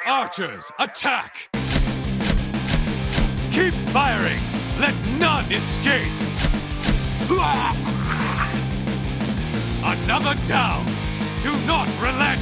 Archers, attack! Keep firing! Let none escape! Another down! Do not relent!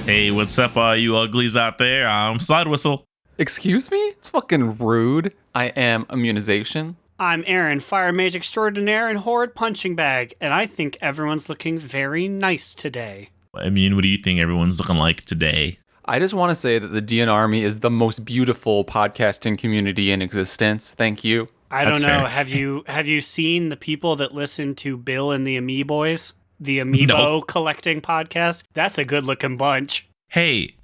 Hey, what's up, all you uglies out there? I'm Slidewhistle. Excuse me? It's fucking rude. I am Immunization. I'm Aaron, Fire Mage Extraordinaire and Horde Punching Bag, and I think everyone's looking very nice today. I mean, what do you think everyone's looking like today? I just want to say that the DNR Army is the most beautiful podcasting community in existence. Thank you. I don't know. Fair. Have you seen the people that listen to Bill and the Amiiboys? The Amiibo collecting podcast? That's a good looking bunch. Hey,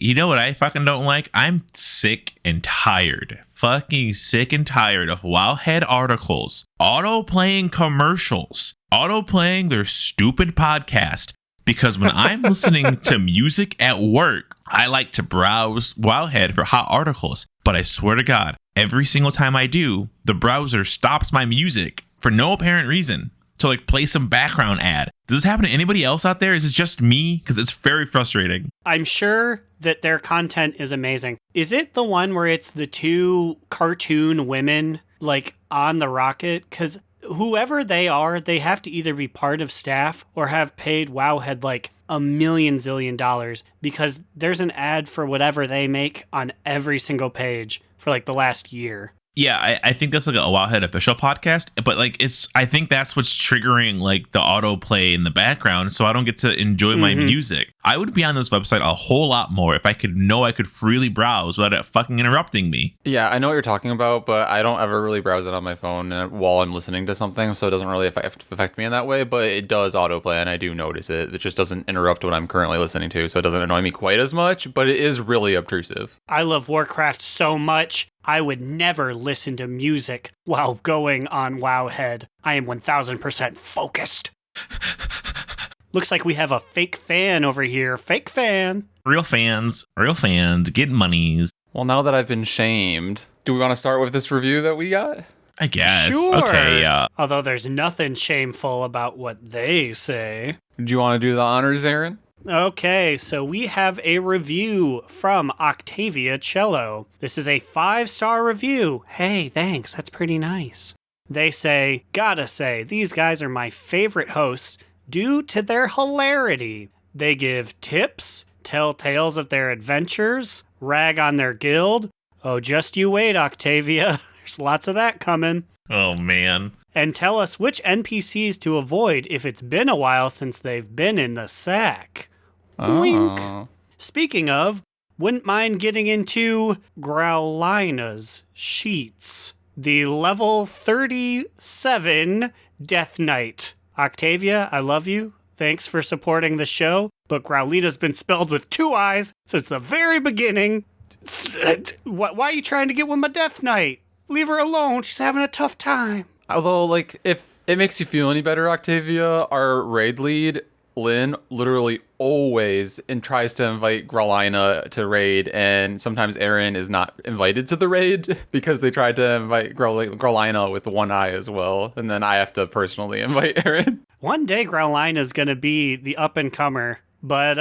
you know what I fucking don't like? I'm sick and tired. Fucking sick and tired of Wowhead articles, auto-playing commercials, auto-playing their stupid podcast. Because when I'm listening to music at work, I like to browse Wowhead for hot articles. But I swear to God, every single time I do, the browser stops my music for no apparent reason to like play some background ad. Does this happen to anybody else out there? Is this just me? Because it's very frustrating. I'm sure that their content is amazing. Is it the one where it's the two cartoon women like on the rocket? Because whoever they are, they have to either be part of staff or have paid Wowhead like $1 million zillion because there's an ad for whatever they make on every single page for like the last year. Yeah, I think that's like a Wowhead official podcast, but like I think that's what's triggering like the autoplay in the background, so I don't get to enjoy my music. I would be on this website a whole lot more if I could freely browse without it fucking interrupting me. Yeah, I know what you're talking about, but I don't ever really browse it on my phone while I'm listening to something, so it doesn't really affect me in that way, but it does autoplay, and I do notice it. It just doesn't interrupt what I'm currently listening to, so it doesn't annoy me quite as much, but it is really obtrusive. I love Warcraft so much. I would never listen to music while going on Wowhead. I am 1000% focused. Looks like we have a fake fan over here. Fake fan. Real fans, getting monies. Well, now that I've been shamed, do we want to start with this review that we got? I guess. Sure. Okay, yeah. Although there's nothing shameful about what they say. Do you want to do the honors, Aaron? Okay, so we have a review from Octavia Cello. This is a 5-star review. Hey, thanks. That's pretty nice. They say, gotta say, these guys are my favorite hosts due to their hilarity. They give tips, tell tales of their adventures, rag on their guild. Oh, just you wait, Octavia. There's lots of that coming. Oh, man. And tell us which NPCs to avoid if it's been a while since they've been in the sack. Oh. Wink. Speaking of, wouldn't mind getting into Growlina's sheets. The level 37 Death Knight. Octavia, I love you. Thanks for supporting the show. But Growlina's been spelled with 2 eyes since the very beginning. Why are you trying to get with my Death Knight? Leave her alone. She's having a tough time. Although, like, if it makes you feel any better, Octavia, our raid lead, Lynn, literally always tries to invite Growlina to raid, and sometimes Aaron is not invited to the raid because they tried to invite Growlina with 1 eye as well, and then I have to personally invite Aaron. One day Growlina's gonna be the up-and-comer, but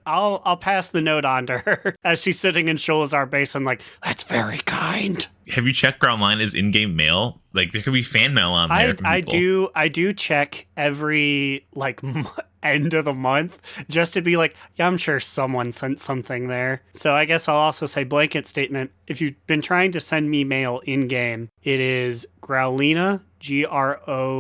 I'll pass the note on to her as she's sitting in Sholazar base and like, that's very kind. Have you checked Groundlina's in-game mail? Like, there could be fan mail on there. I do check every like end of the month just to be like, yeah, I'm sure someone sent something there. So I guess I'll also say blanket statement. If you've been trying to send me mail in-game, it is Growlina, Growlina.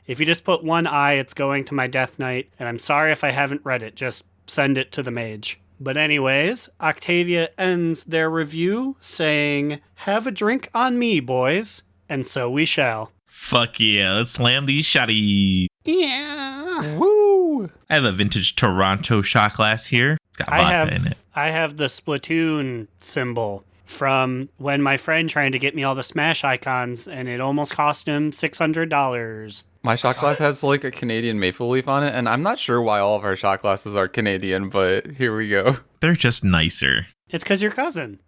If you just put 1 I, it's going to my Death Knight. And I'm sorry if I haven't read it. Just send it to the mage. But anyways, Octavia ends their review saying, have a drink on me, boys. And so we shall. Fuck yeah, let's slam these shotties. Yeah. Woo! I have a vintage Toronto shot glass here. It's got vodka in it. I have the Splatoon symbol from when my friend trying to get me all the Smash icons, and it almost cost him $600. My shot glass has like a Canadian maple leaf on it, and I'm not sure why all of our shot glasses are Canadian, but here we go. They're just nicer. It's because your cousin.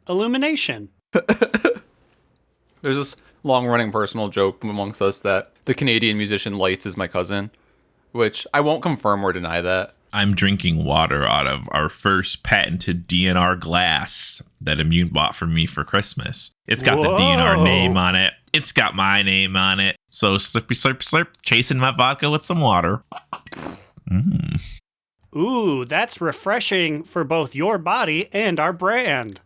Illumination. There's this long-running personal joke amongst us that the Canadian musician Lights is my cousin. which I won't confirm or deny that. I'm drinking water out of our first patented DNR glass that Immune bought for me for Christmas. It's got the DNR name on it. It's got my name on it. So slurpy slurp slurp, chasing my vodka with some water. Ooh, that's refreshing for both your body and our brand.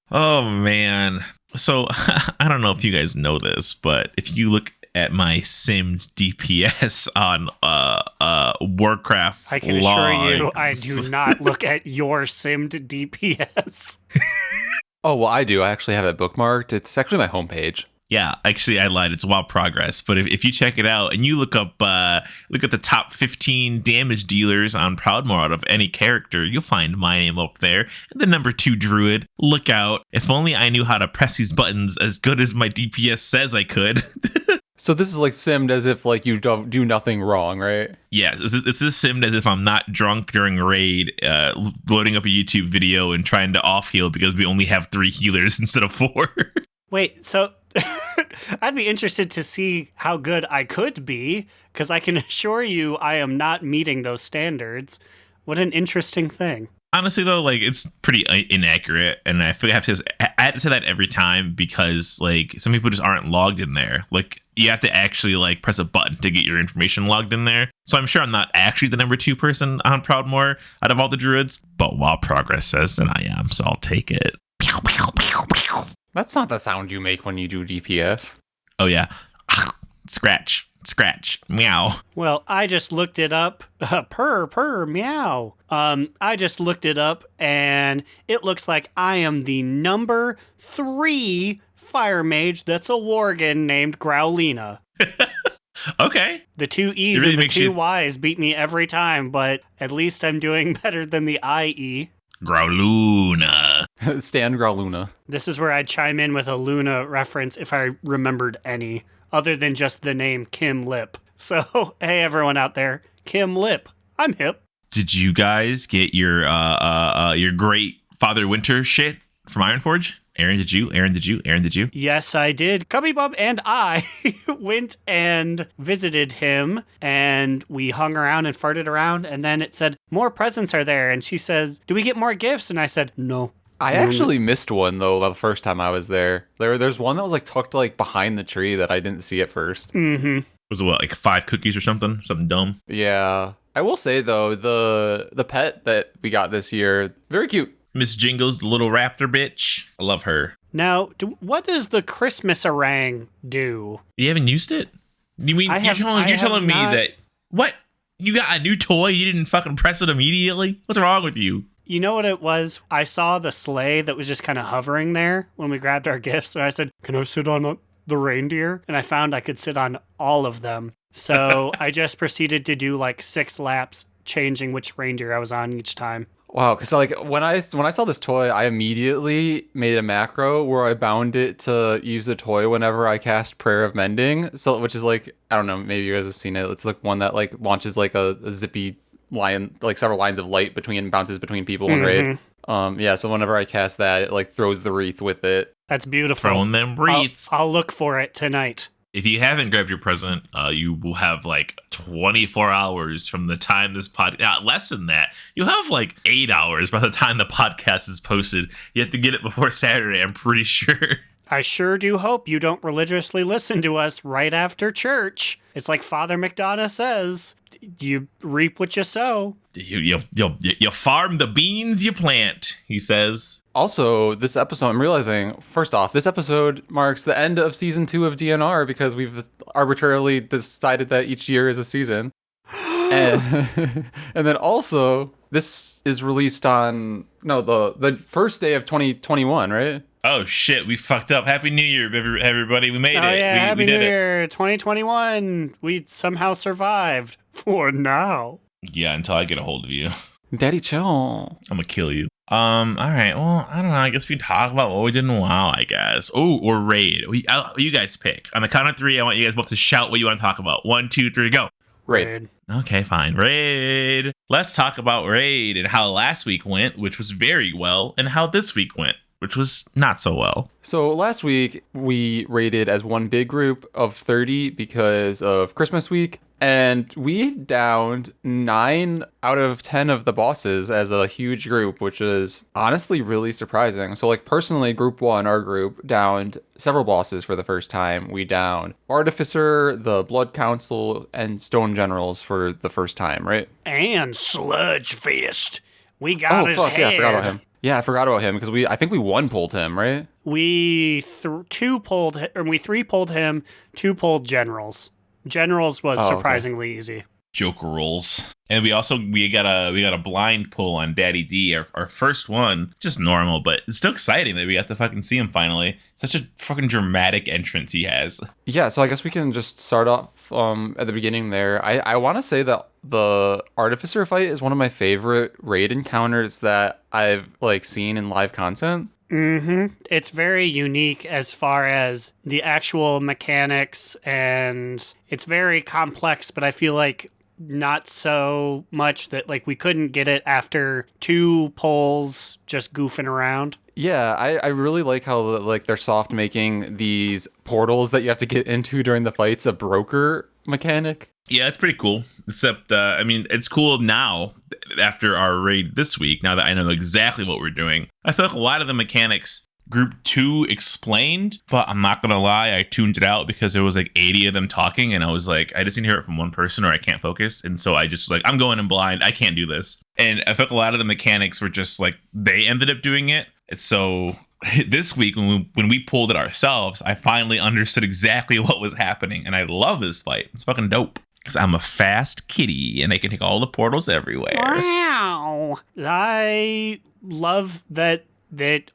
Oh, man. So I don't know if you guys know this, but if you look at my Sims DPS on Warcraft I can assure you, I do not look at your simmed DPS. Oh, well, I do. I actually have it bookmarked. It's actually my homepage. Yeah, actually, I lied. It's Wild Progress. But if you check it out and you look at the top 15 damage dealers on Proudmoore out of any character, you'll find my name up there. And the number 2 druid. Look out. If only I knew how to press these buttons as good as my DPS says I could. So this is like simmed as if like you don't do nothing wrong, right? Yeah, this is simmed as if I'm not drunk during raid, loading up a YouTube video and trying to off heal because we only have 3 healers instead of 4. Wait, so I'd be interested to see how good I could be, because I can assure you I am not meeting those standards. What an interesting thing. Honestly, though, like, it's pretty inaccurate, and I feel I have to say that every time because, like, some people just aren't logged in there. Like, you have to actually, like, press a button to get your information logged in there. So I'm sure I'm not actually the number 2 person on Proudmoore out of all the druids, but Wild Progress says that I am, so I'll take it. Pew, pew, pew, pew. That's not the sound you make when you do DPS. Oh, yeah. Scratch, meow. Well, I just looked it up. Purr, meow. I just looked it up, and it looks like I am the number 3 fire mage that's a worgen named Growlina. Okay. The 2 E's really and the makes 2 you- Y's beat me every time, but at least I'm doing better than the IE. Growluna. Stan Growluna. This is where I'd chime in with a Luna reference if I remembered any, other than just the name Kim Lip. So, hey everyone out there, Kim Lip. I'm hip. Did you guys get your great Father Winter shit from Ironforge? Aaron, did you? Yes, I did. Cubby Bub and I went and visited him, and we hung around and farted around, and then it said, more presents are there, and she says, do we get more gifts? And I said, no. I actually missed one, though, the first time I was there. There's one that was, like, tucked, like, behind the tree that I didn't see at first. Mm-hmm. Was it what, like 5 cookies or something? Something dumb? Yeah. I will say, though, the pet that we got this year, very cute. Miss Jingles, the little raptor bitch. I love her. Now, what does the Christmas orang do? You haven't used it? You mean you're telling me that what? You got a new toy? You didn't fucking press it immediately? What's wrong with you? You know what it was? I saw the sleigh that was just kind of hovering there when we grabbed our gifts, and I said, can I sit on the reindeer? And I found I could sit on all of them. So I just proceeded to do like 6 laps, changing which reindeer I was on each time. Wow, because like when I saw this toy, I immediately made a macro where I bound it to use the toy whenever I cast Prayer of Mending. So, which is like, I don't know, maybe you guys have seen it. It's like one that like launches like a zippy line, like several lines of light bounces between people in raid. Yeah, so whenever I cast that, it like throws the wreath with it. That's beautiful. Throwing them wreaths. I'll look for it tonight. If you haven't grabbed your present, you will have like 24 hours from the time this less than that. You'll have like 8 hours by the time the podcast is posted. You have to get it before Saturday, I'm pretty sure. I sure do hope you don't religiously listen to us right after church. It's like Father McDonough says, you reap what you sow. You farm the beans you plant, he says. Also, this episode, I'm realizing, first off, this episode marks the end of season 2 of DNR because we've arbitrarily decided that each year is a season. And then also, this is released on, the first day of 2021, right? Oh shit, we fucked up. Happy New Year, everybody. We made it. Yeah, Happy we did New it. Year, 2021. We somehow survived. For now. Yeah, until I get a hold of you. Daddy chill. I'm gonna kill you. All right. Well, I don't know. I guess we talk about what we did in WoW, I guess. Oh, or raid. You guys pick. On the count of 3, I want you guys both to shout what you want to talk about. 1, 2, 3, go. Raid. Okay, fine. Raid. Let's talk about raid and how last week went, which was very well, and how this week went, which was not so well. So last week we raided as one big group of 30 because of Christmas week, and we downed 9 out of 10 of the bosses as a huge group, which is honestly really surprising. So like personally, group 1, our group, downed several bosses for the first time. We downed Artificer, the Blood Council, and Stone Generals for the first time, right? And Sludge Fist. We got his head. Yeah, I forgot about him. Yeah, I forgot about him because I think we one pulled him, right? We 3 pulled him, 2 pulled Generals. Generals was surprisingly easy. Joker rolls. And we got a blind pull on Daddy D, our first one. Just normal, but it's still exciting that we got to fucking see him finally. Such a fucking dramatic entrance he has. Yeah, so I guess we can just start off at the beginning there. I want to say that the Artificer fight is one of my favorite raid encounters that I've seen in live content. Mm-hmm. It's very unique as far as the actual mechanics, and it's very complex, but I feel like not so much that we couldn't get it after 2 pulls just goofing around. Yeah, I really like how they're soft making these portals that you have to get into during the fights a broker mechanic. Yeah, it's pretty cool. Except, it's cool now after our raid this week, now that I know exactly what we're doing. I feel like a lot of the mechanics Group 2 explained, but I'm not going to lie, I tuned it out because there was 80 of them talking, and I was like, I just need to hear it from one person or I can't focus. And so I just was I'm going in blind. I can't do this. And I felt a lot of the mechanics were just they ended up doing it. And so this week, when we pulled it ourselves, I finally understood exactly what was happening. And I love this fight. It's fucking dope. Because I'm a fast kitty and I can take all the portals everywhere. Wow. I love that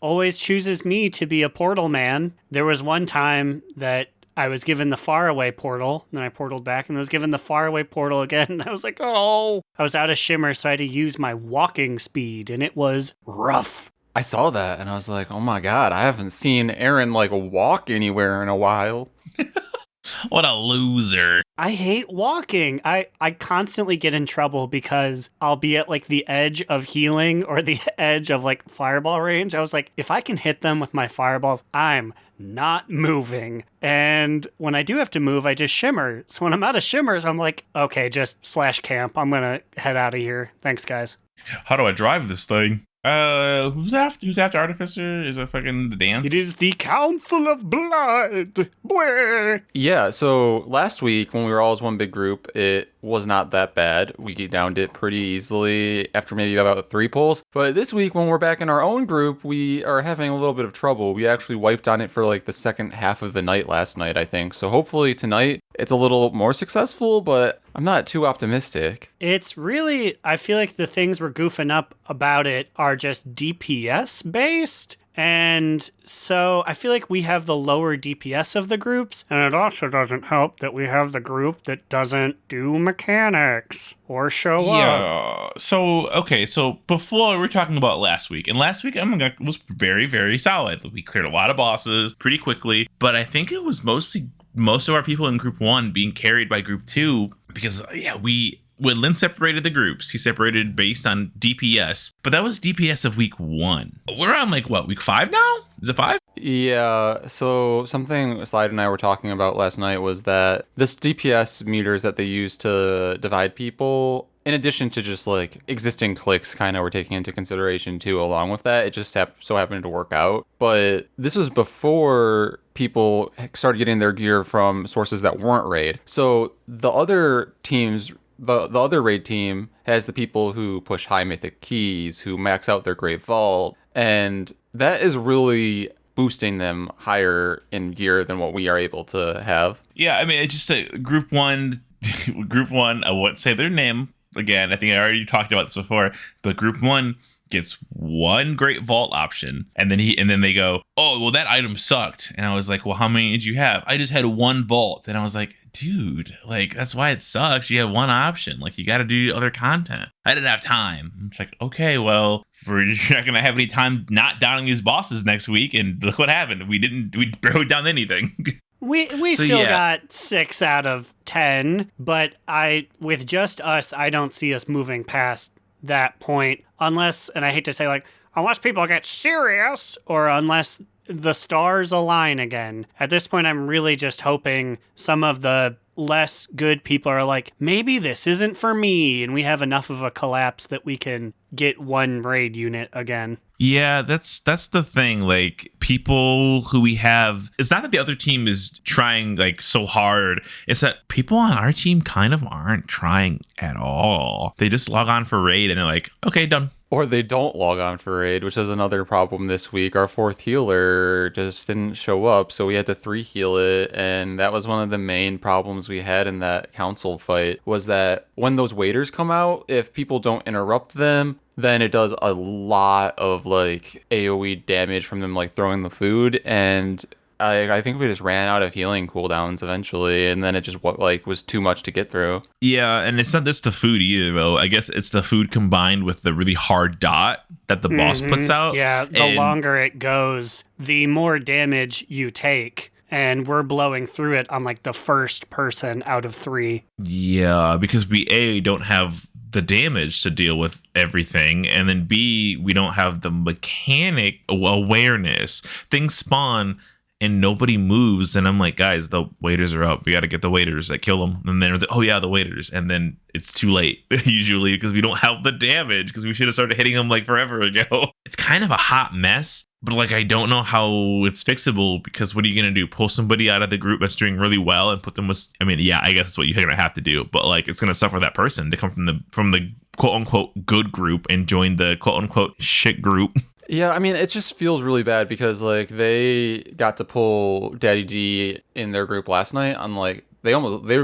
always chooses me to be a portal man. There was one time that I was given the faraway portal, then I portaled back and I was given the faraway portal again. And I was like, oh, I was out of shimmer, so I had to use my walking speed, and it was rough. I saw that and I was like, oh my God, I haven't seen Aaron walk anywhere in a while. What a loser. I hate walking. I constantly get in trouble because I'll be at the edge of healing or the edge of fireball range. I was like, if I can hit them with my fireballs, I'm not moving. And when I do have to move, I just shimmer. So when I'm out of shimmers, I'm like, okay, just slash camp. I'm going to head out of here. Thanks, guys. How do I drive this thing? Who's after Artificer? Is it fucking the dance? It is the Council of Blood. Bwah. Yeah, so last week when we were all as one big group, it was not that bad. We downed it pretty easily after maybe about 3 pulls. But this week when we're back in our own group, we are having a little bit of trouble. We actually wiped on it for the second half of the night last night, I think. So hopefully tonight it's a little more successful, but I'm not too optimistic. It's really, I feel like the things we're goofing up about it are just DPS based. And so I feel like we have the lower DPS of the groups. And it also doesn't help that we have the group that doesn't do mechanics or show up. Yeah. So before we were talking about last week, and last week was very, very solid. We cleared a lot of bosses pretty quickly, but I think it was mostly most of our people in Group 1 being carried by Group 2 because, when Lynn separated the groups, he separated based on DPS, but that was DPS of week 1. We're on week 5 now? Is it 5? Yeah, so something Slide and I were talking about last night was that this DPS meters that they use to divide people, in addition to just existing cliques kind of were taking into consideration too, along with that, it just so happened to work out. But this was before people started getting their gear from sources that weren't raid. So the other teams, the other raid team has the people who push high mythic keys, who max out their Great Vault, and that is really boosting them higher in gear than what we are able to have. Yeah, it's just Group 1, I won't say their name again. I think I already talked about this before, but Group 1 gets 1 Great Vault option, and then they go, oh, well, that item sucked. And I was like, well, how many did you have? I just had 1 vault. And I was like, dude, that's why it sucks. You have 1 option. You got to do other content. I didn't have time. It's okay, well, we're not going to have any time not downing these bosses next week. And look what happened. We barely downed anything. We still got 6 out of 10, but with just us, I don't see us moving past that point unless, and I hate to say unless people get serious or unless the stars align again. At this point, I'm really just hoping some of the less good people are like, maybe this isn't for me, and we have enough of a collapse that we can get one raid unit again. Yeah, that's the thing. Like, people who we have, it's not that the other team is trying like so hard. It's that people on our team kind of aren't trying at all. They just log on for raid and they're like, okay, done. Or they don't log on for raid, which is another problem this week. Our 4th healer just didn't show up, so we had to 3 heal it, and that was one of the main problems we had in that council fight, was that when those waiters come out, if people don't interrupt them, then it does a lot of like AoE damage from them like throwing the food, and I think we just ran out of healing cooldowns eventually, and then it just was too much to get through. Yeah, and it's not just the food either, though. I guess it's the food combined with the really hard dot that the boss puts out. Yeah, the longer it goes, the more damage you take. And we're blowing through it on like the first person out of 3. Yeah, because we don't have the damage to deal with everything, and then B, we don't have the mechanic awareness. Things spawn and nobody moves, and I'm like, guys, the waiters are up. We got to get the waiters that kill them. And then oh yeah, the waiters, and then it's too late usually because we don't have the damage because we should have started hitting them like forever ago. It's kind of a hot mess, but like I don't know how it's fixable, because what are you gonna do? Pull somebody out of the group that's doing really well and put them with? I mean, yeah, I guess that's what you're gonna have to do, but like it's gonna suffer that person to come from the quote unquote good group and join the quote unquote shit group. Yeah, I mean, it just feels really bad because like they got to pull Daddy G in their group last night. On like they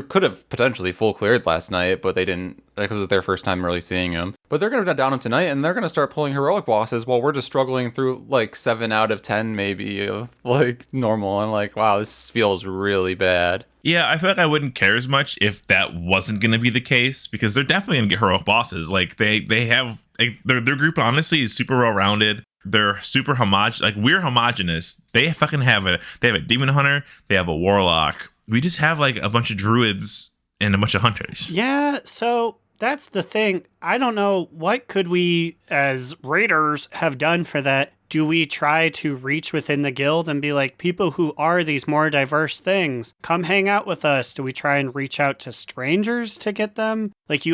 could have potentially full cleared last night, but they didn't, because it's their first time really seeing him. But they're gonna down him tonight, and they're gonna start pulling heroic bosses while we're just struggling through like 7 out of 10 maybe of like normal. I'm like, wow, this feels really bad. Yeah, I feel like I wouldn't care as much if that wasn't going to be the case, because they're definitely going to get heroic bosses. Like they have their group honestly is super well rounded. They're super homogenous. Like, we're homogenous. They fucking have a demon hunter. They have a warlock. We just have like a bunch of druids and a bunch of hunters. Yeah, so that's the thing. I don't know, what could we as raiders have done for that? Do we try to reach within the guild and be like, people who are these more diverse things, come hang out with us? Do we try and reach out to strangers to get them? Like, you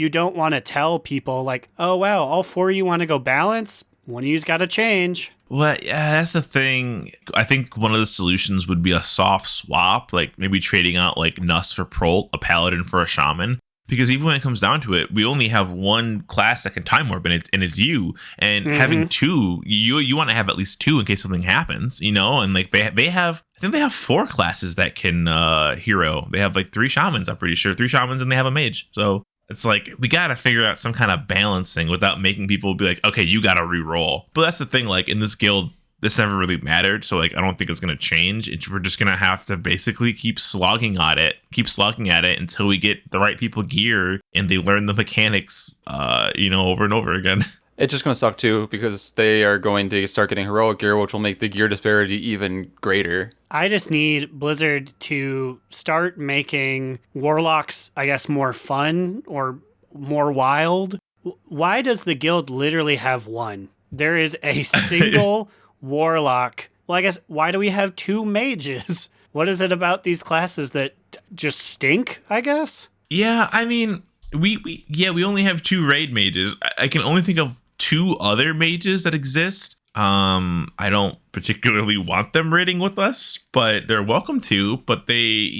don't want to tell people like, oh wow, all 4 of you want to go balance? One of you's got to change. Well, yeah, that's the thing. I think one of the solutions would be a soft swap, like maybe trading out like Nuss for Prolt, a paladin for a shaman. Because even when it comes down to it, we only have one class that can time warp, and it's you. And having 2, you want to have at least 2 in case something happens, you know. And like they have, I think they have 4 classes that can hero. They have like 3 shamans, I'm pretty sure, 3 shamans, and they have a mage. So it's like, we got to figure out some kind of balancing without making people be like, okay, you got to re-roll. But that's the thing, like in this guild, this never really mattered. So like, I don't think it's going to change. We're just going to have to basically keep slogging at it until we get the right people gear and they learn the mechanics, over and over again. It's just going to suck too, because they are going to start getting heroic gear, which will make the gear disparity even greater. I just need Blizzard to start making warlocks, I guess, more fun or more wild. Why does the guild literally have 1? There is a single warlock. Well, I guess, why do we have 2 mages? What is it about these classes that just stink, I guess? Yeah, I mean, we only have 2 raid mages. I can only think of 2 other mages that exist. I don't particularly want them raiding with us, but they're welcome to. But they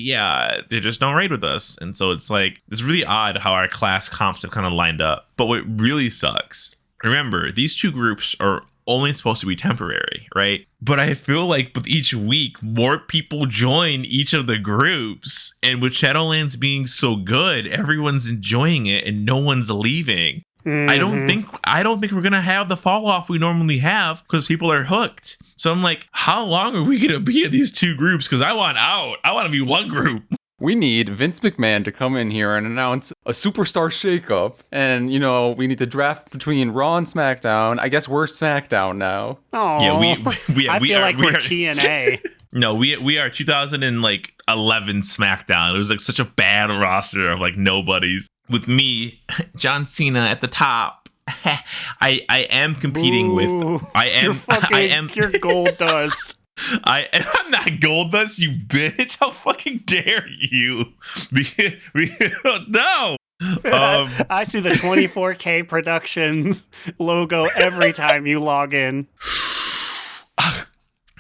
just don't raid with us. And so it's like, it's really odd how our class comps have kind of lined up. But what really sucks, remember, these 2 groups are only supposed to be temporary, right? But I feel like with each week, more people join each of the groups. And with Shadowlands being so good, everyone's enjoying it and no one's leaving. I don't think we're gonna have the fall off we normally have because people are hooked. So I'm like, how long are we gonna be in these 2 groups? Because I want out. I want to be one group. We need Vince McMahon to come in here and announce a superstar shakeup. And, we need to draft between Raw and SmackDown. I guess we're SmackDown now. Oh, yeah, I feel like we're TNA. No, we are 2011 SmackDown. It was like such a bad roster of like nobodies. With me, John Cena at the top, I am competing Ooh, with. I am. You're fucking. I am. You're gold dust. I'm not gold dust, you bitch. How fucking dare you? No. I see the 24K Productions logo every time you log in. That's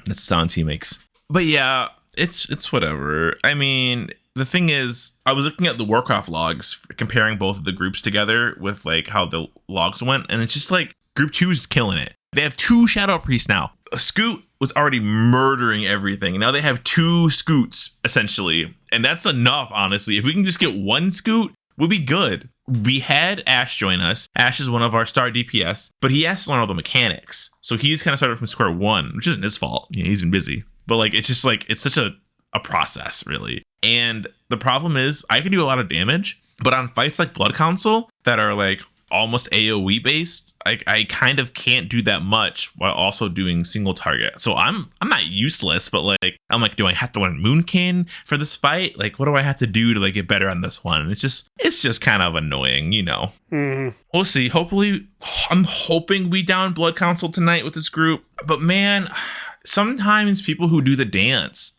the sound he makes. But yeah, it's whatever. I mean, the thing is, I was looking at the Warcraft logs, comparing both of the groups together with like how the logs went, and it's just like Group 2 is killing it. They have 2 Shadow Priests now. Scoot was already murdering everything. Now they have 2 Scoots, essentially. And that's enough, honestly. If we can just get 1 Scoot, we'll be good. We had Ash join us. Ash is one of our star DPS, but he has to learn all the mechanics. So he's kind of started from square one, which isn't his fault. You know, he's been busy. But like, it's just like, it's such a process, really. And the problem is, I can do a lot of damage, but on fights like Blood Council that are like almost AoE based, I kind of can't do that much while also doing single target. So I'm not useless, but like I'm like, do I have to learn Moonkin for this fight? Like, what do I have to do to like get better on this one? It's just kind of annoying, you know. We'll see. Hopefully, I'm hoping we down Blood Council tonight with this group. But man, sometimes people who do the dance,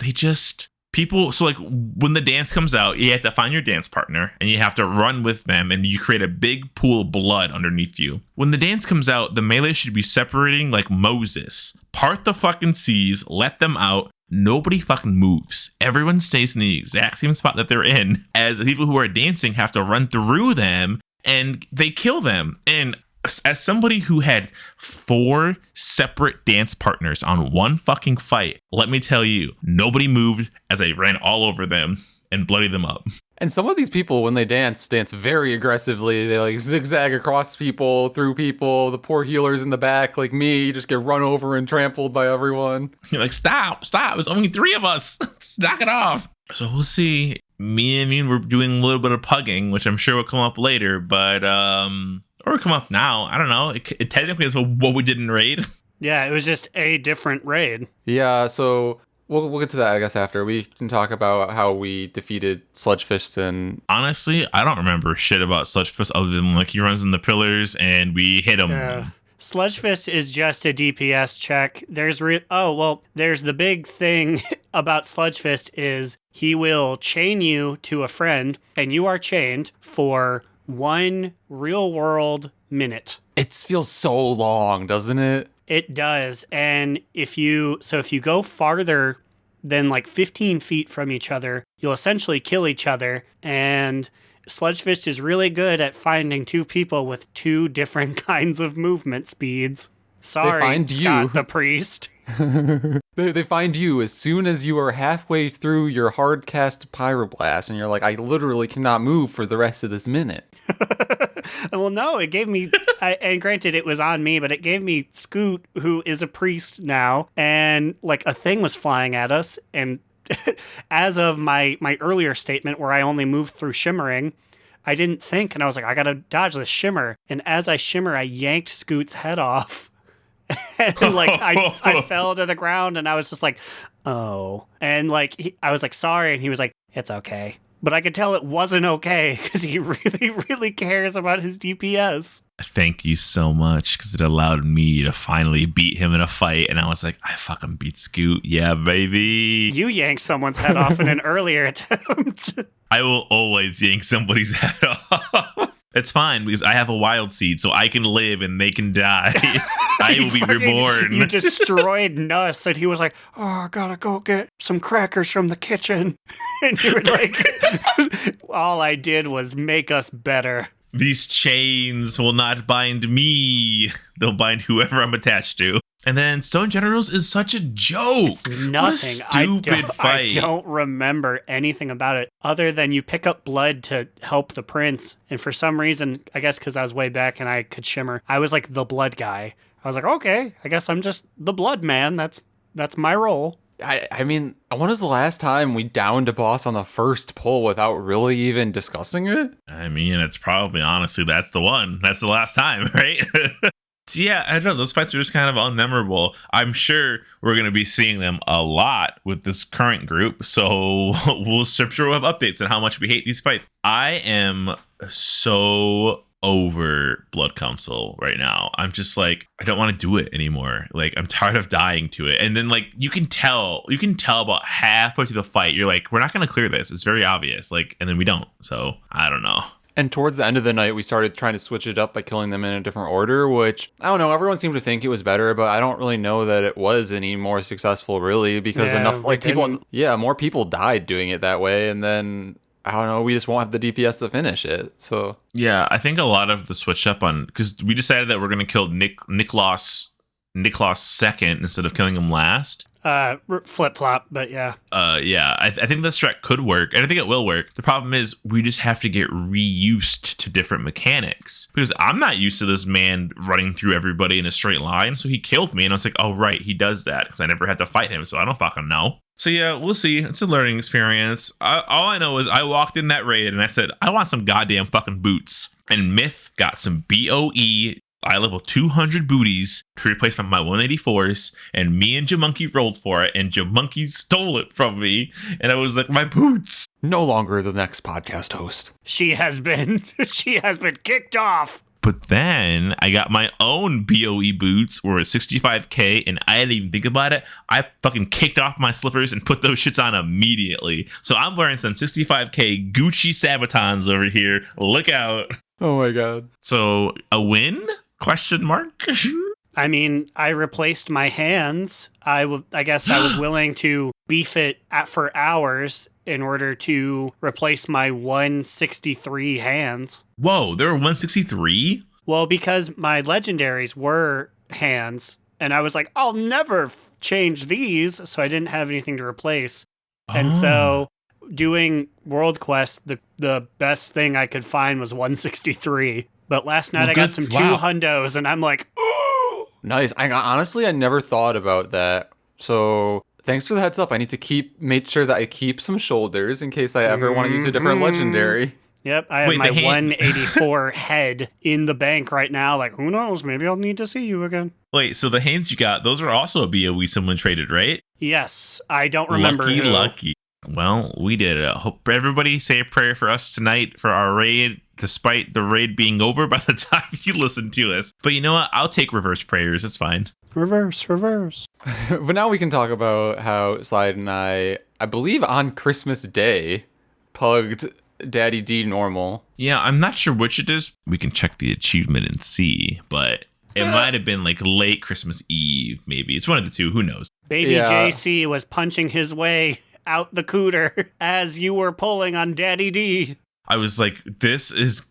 so like when the dance comes out, you have to find your dance partner and you have to run with them and you create a big pool of blood underneath you. When the dance comes out, the melee should be separating like Moses. Part the fucking seas, let them out. Nobody fucking moves. Everyone stays in the exact same spot that they're in, as the people who are dancing have to run through them and they kill them. And as somebody who had 4 separate dance partners on one fucking fight, let me tell you, nobody moved as I ran all over them and bloodied them up. And some of these people, when they dance very aggressively. They like zigzag across people, through people. The poor healers in the back, like me, just get run over and trampled by everyone. You're like, stop, there's only 3 of us. Knock it off. So we'll see. Me and Immune, we're doing a little bit of pugging, which I'm sure will come up later, but or come up now. I don't know. It technically is what we did in raid. Yeah, it was just a different raid. Yeah, so we'll get to that, I guess, after. We can talk about how we defeated Sludgefist and... Honestly, I don't remember shit about Sludgefist other than like he runs in the pillars and we hit him. Yeah. Sludgefist is just a DPS check. There's the big thing about Sludgefist is he will chain you to a friend and you are chained for 1 real world minute. It feels so long, doesn't it? It does. And if you go farther than like 15 feet from each other, you'll essentially kill each other. And Sludgefist is really good at finding 2 people with 2 different kinds of movement speeds. Sorry, find Scott you. the priest. They find you as soon as you are halfway through your hard cast pyroblast, and you're like, I literally cannot move for the rest of this minute. Well, no, it gave me, and granted it was on me, but it gave me Scoot, who is a priest now, and like a thing was flying at us, and as of my earlier statement where I only moved through shimmering, I didn't think, and I was like, I gotta dodge this shimmer, and as I shimmer, I yanked Scoot's head off. And like I fell to the ground and I was just like, oh. And like I was like, sorry, and he was like, it's okay. But I could tell it wasn't okay because he really, really cares about his DPS. Thank you so much, because it allowed me to finally beat him in a fight. And I was like, I fucking beat Scoot. Yeah, baby. You yanked someone's head off in an earlier attempt. I will always yank somebody's head off. It's fine because I have a wild seed, so I can live and they can die. I will be reborn. You destroyed Nuss, and he was like, oh, I gotta go get some crackers from the kitchen. And you were like, all I did was make us better. These chains will not bind me. They'll bind whoever I'm attached to. And then Stone Generals is such a joke. It's nothing. What a stupid fight. I don't remember anything about it other than you pick up blood to help the prince. And for some reason, I guess because I was way back and I could shimmer, I was like the blood guy. I was like, okay, I guess I'm just the blood man. That's my role. I mean, when was the last time we downed a boss on the first pull without really even discussing it? I mean, it's probably, honestly, that's the one. That's the last time, right? So yeah, I don't know. Those fights are just kind of unmemorable. I'm sure we're going to be seeing them a lot with this current group. So we'll have updates on how much we hate these fights. I am so over Blood Council right now. I'm just like, I don't want to do it anymore. Like, I'm tired of dying to it. And then like you can tell about halfway through the fight, you're like, we're not gonna clear this. It's very obvious. Like, and then we don't. So I don't know. And towards the end of the night, we started trying to switch it up by killing them in a different order, which, I don't know, everyone seemed to think it was better, but I don't really know that it was any more successful, really, because more people died doing it that way, and then, I don't know, we just won't have the DPS to finish it, so... Yeah, I think a lot of the switch up on... Because we decided that we're going to kill Niklas second instead of killing him last. Flip-flop, but yeah. I think that strat could work, and I think it will work. The problem is we just have to get reused to different mechanics, because I'm not used to this man running through everybody in a straight line, so he killed me, and I was like, oh, right, he does that, because I never had to fight him, so I don't fucking know. So yeah, we'll see. It's a learning experience. All I know is I walked in that raid, and I said, I want some goddamn fucking boots. And Myth got some BOE eye level 200 booties to replace my 184s, and me and Jamonkey rolled for it, and Jamonkey stole it from me, and I was like, my boots. No longer the next podcast host. She has been kicked off. But then I got my own BOE boots, were 65k, and I didn't even think about it. I fucking kicked off my slippers and put those shits on immediately. So I'm wearing some 65k Gucci Sabatons over here. Look out. Oh my god. So a win? Question mark? I mean, I replaced my hands. I guess I was willing to beef it for hours in order to replace my 163 hands. Whoa, there were 163? Well, because my legendaries were hands, and I was like, I'll never change these, so I didn't have anything to replace. And so doing World Quest, the best thing I could find was 163. But last night I got some 2 hundos, and I'm like, ooh! Nice. Honestly, I never thought about that. So thanks for the heads up. I need to make sure that I keep some shoulders in case I ever want to use a different legendary. Yep, I have my 184 head in the bank right now. Like, who knows? Maybe I'll need to see you again. Wait, so the hands you got, those are also a BOE someone traded, right? Yes, I don't remember Lucky. Well, we did it. Hope everybody say a prayer for us tonight for our raid, despite the raid being over by the time you listen to us. But you know what? I'll take reverse prayers. It's fine. Reverse. But now we can talk about how Slide and I believe on Christmas Day, pugged Daddy D normal. Yeah, I'm not sure which it is. We can check the achievement and see, but it might have been like late Christmas Eve, maybe. It's one of the two. Who knows? Baby JC was punching his way out the cooter as you were pulling on Daddy D. I was like, this is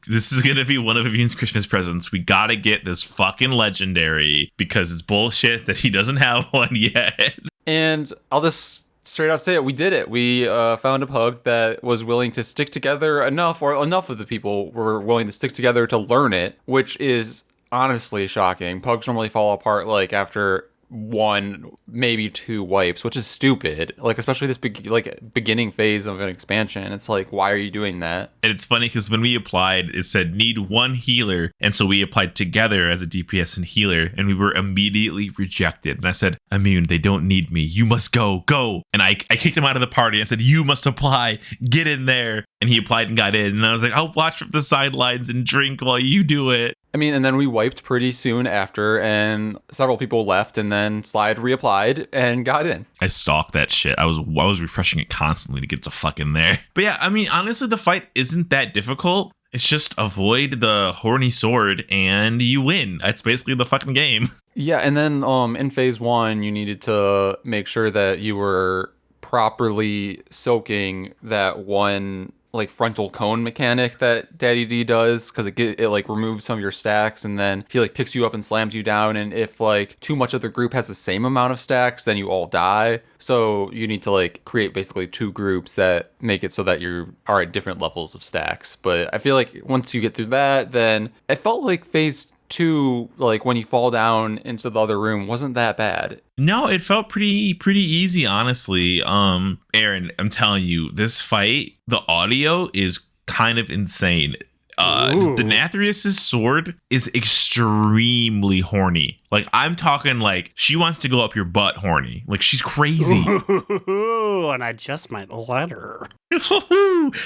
gonna be one of Immune's Christmas presents. We gotta get this fucking legendary, because it's bullshit that he doesn't have one yet. And I'll just straight out say it. We did it. We found a pug that was willing to stick together enough of the people were willing to stick together to learn it, which is honestly shocking. Pugs normally fall apart like after 1, maybe 2 wipes, which is stupid. Like, especially this beginning phase of an expansion. It's like, why are you doing that? And it's funny because when we applied, it said need 1 healer, and so we applied together as a DPS and healer, and we were immediately rejected. And I said, Immune, they don't need me. You must go. And I kicked him out of the party. I said, you must apply. Get in there. And he applied and got in. And I was like, I'll watch from the sidelines and drink while you do it. I mean, and then we wiped pretty soon after, and several people left, and then Slide reapplied and got in. I stalked that shit. I was refreshing it constantly to get the fuck in there. But yeah, I mean, honestly, the fight isn't that difficult. It's just avoid the horny sword and you win. That's basically the fucking game. Yeah, and then in phase 1, you needed to make sure that you were properly soaking that one like frontal cone mechanic that Daddy D does, because it like removes some of your stacks, and then he like picks you up and slams you down, and if like too much of the group has the same amount of stacks, then you all die. So you need to like create basically 2 groups that make it so that you are at different levels of stacks. But I feel like once you get through that, then it felt like phase 2, like when you fall down into the other room, wasn't that bad. No, it felt pretty easy, honestly. Aaron, I'm telling you, this fight, the audio is kind of insane. Denathrius's sword is extremely horny. Like, I'm talking like she wants to go up your butt horny. Like, she's crazy. Ooh, and I just might let her.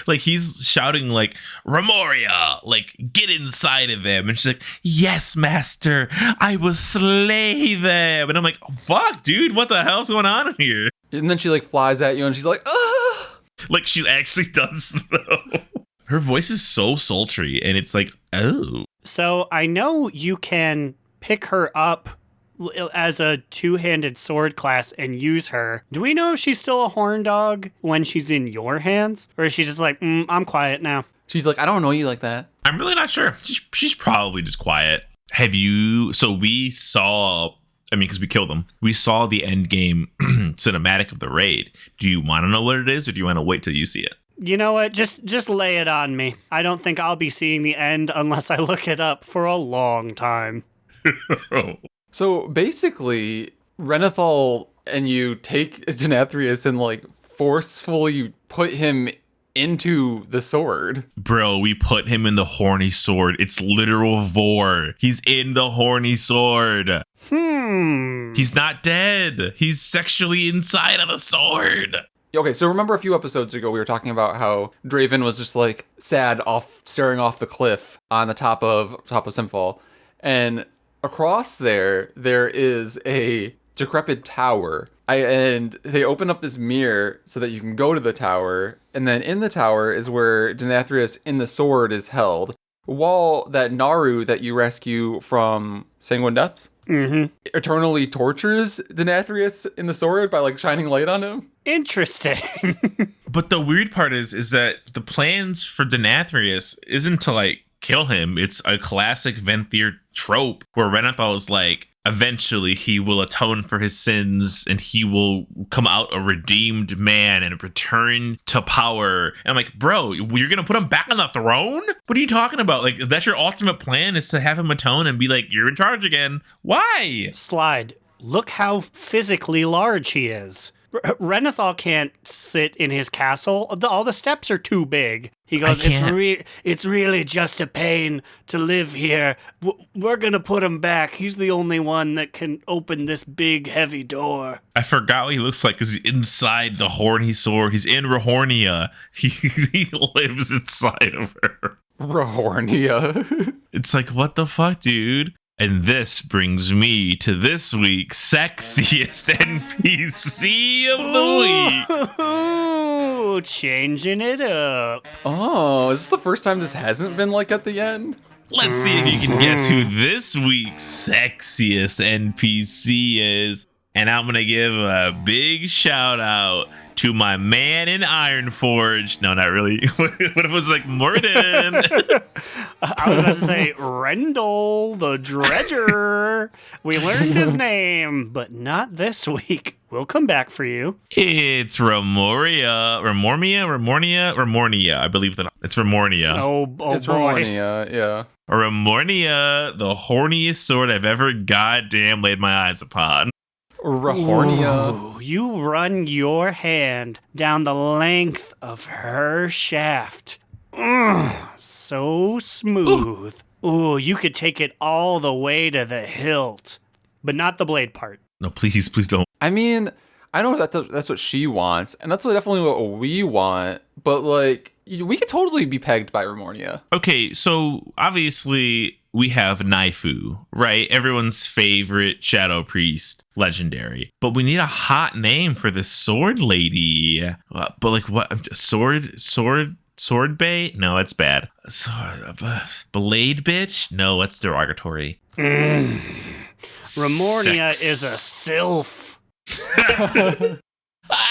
Like, he's shouting like, Remoria, like, get inside of him. And she's like, yes, master, I will slay them. And I'm like, oh, fuck, dude, what the hell's going on here? And then she like flies at you and she's like, ah! Like, she actually does, though. Her voice is so sultry, and it's like, oh. So I know you can pick her up as a two-handed sword class and use her. Do we know if she's still a horn dog when she's in your hands? Or is she just like, I'm quiet now? She's like, I don't know you like that. I'm really not sure. She's probably just quiet. So we saw, because we killed them. We saw the end game cinematic of the raid. Do you want to know what it is, or do you want to wait till you see it? You know what? Just lay it on me. I don't think I'll be seeing the end unless I look it up for a long time. So basically, Renathal and you take Denathrius and like forcefully put him into the sword. Bro, we put him in the horny sword. It's literal vor. He's in the horny sword. He's not dead. He's sexually inside of the sword. Okay, so remember a few episodes ago we were talking about how Draven was just like sad staring off the cliff on the top of Simfall. And across there is a decrepit tower. And they open up this mirror so that you can go to the tower. And then in the tower is where Denathrius in the sword is held. While that Naru that you rescue from Sanguine Depths eternally tortures Denathrius in the sword by like shining light on him. Interesting. But the weird part is that the plans for Denathrius isn't to like kill him. It's a classic Venthyr trope where Renathal is like, eventually he will atone for his sins and he will come out a redeemed man and return to power. And I'm like, bro, you're gonna put him back on the throne? What are you talking about? Like, that's your ultimate plan, is to have him atone and be like, you're in charge again. Why? Slide, look how physically large he is. Renathal can't sit in his castle. All the steps are too big. He goes, it's really just a pain to live here. We're going to put him back. He's the only one that can open this big, heavy door. I forgot what he looks like because he's inside the horny sword. He's in Rahornia. He lives inside of her. Rahornia. It's like, what the fuck, dude? And this brings me to this week's sexiest NPC of the week. Ooh, changing it up. Oh, is this the first time this hasn't been like at the end? Let's see if you can guess who this week's sexiest NPC is. And I'm going to give a big shout out to my man in Ironforge. No, not really. What if it was like Morden? I was about to say Rendell the Dredger. We learned his name, but not this week. We'll come back for you. It's Remornia, I believe that it's Remornia. Oh it's boy. Remornia, yeah. Remornia, the horniest sword I've ever goddamn laid my eyes upon. Rahornia. Ooh, you run your hand down the length of her shaft. So smooth. Ooh, you could take it all the way to the hilt, but not the blade part. No, please don't. I mean, I know that's what she wants, and that's definitely what we want, but like, we could totally be pegged by Remornia. Okay, so obviously we have Naifu, right? Everyone's favorite Shadow Priest, legendary. But we need a hot name for this sword lady. But like, what? Sword bay? No, that's bad. Blade bitch? No, that's derogatory. Remornia is a sylph.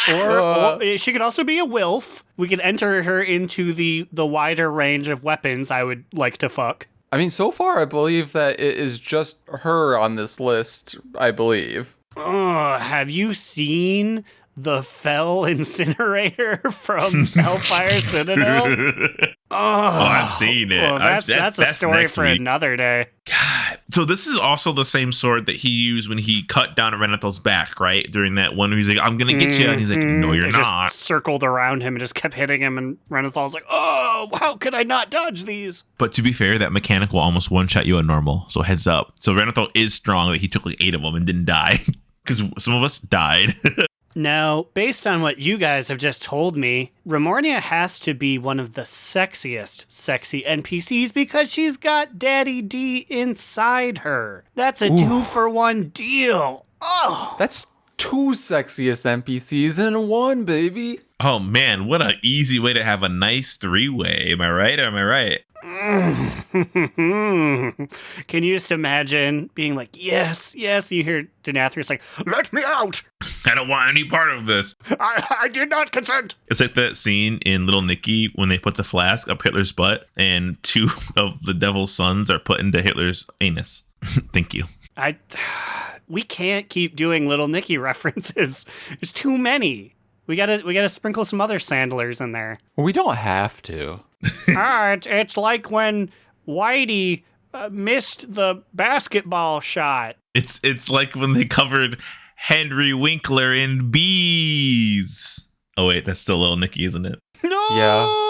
Or she could also be a wilf. We could enter her into the wider range of weapons I would like to fuck. I mean, so far, I believe that it is just her on this list, I believe. Have you seen the Fell Incinerator from Hellfire Citadel? Oh, I've seen it. Well, that's a story for week. another day. God, So this is also the same sword that he used when he cut down Renathal's back, right? During that one where he's like, I'm going to get you. And he's like, no, you're It not. just circled around him and just kept hitting him. And Renathal's like, oh, how could I not dodge these? But to be fair, that mechanic will almost one-shot you at normal. So heads up. So Renathal is strong. He took like 8 of them and didn't die. Because some of us died. Now, based on what you guys have just told me, Remornia has to be one of the sexiest sexy NPCs because she's got Daddy D inside her. That's a 2-for-1 deal. Oh, That's 2 sexiest NPCs in one, baby. Oh, man. What an easy way to have a nice 3-way. Am I right or am I right? Can you just imagine being like, yes, yes, you hear Denathrius like, let me out. I don't want any part of this. I did not consent. It's like that scene in Little Nicky when they put the flask up Hitler's butt and 2 of the devil's sons are put into Hitler's anus. Thank you. We can't keep doing Little Nicky references. There's too many. We gotta sprinkle some other sandalers in there. We don't have to. It's like when Whitey missed the basketball shot. It's like when they covered Henry Winkler in Bees. Oh wait, that's still Little Nicky, isn't it? No. Yeah.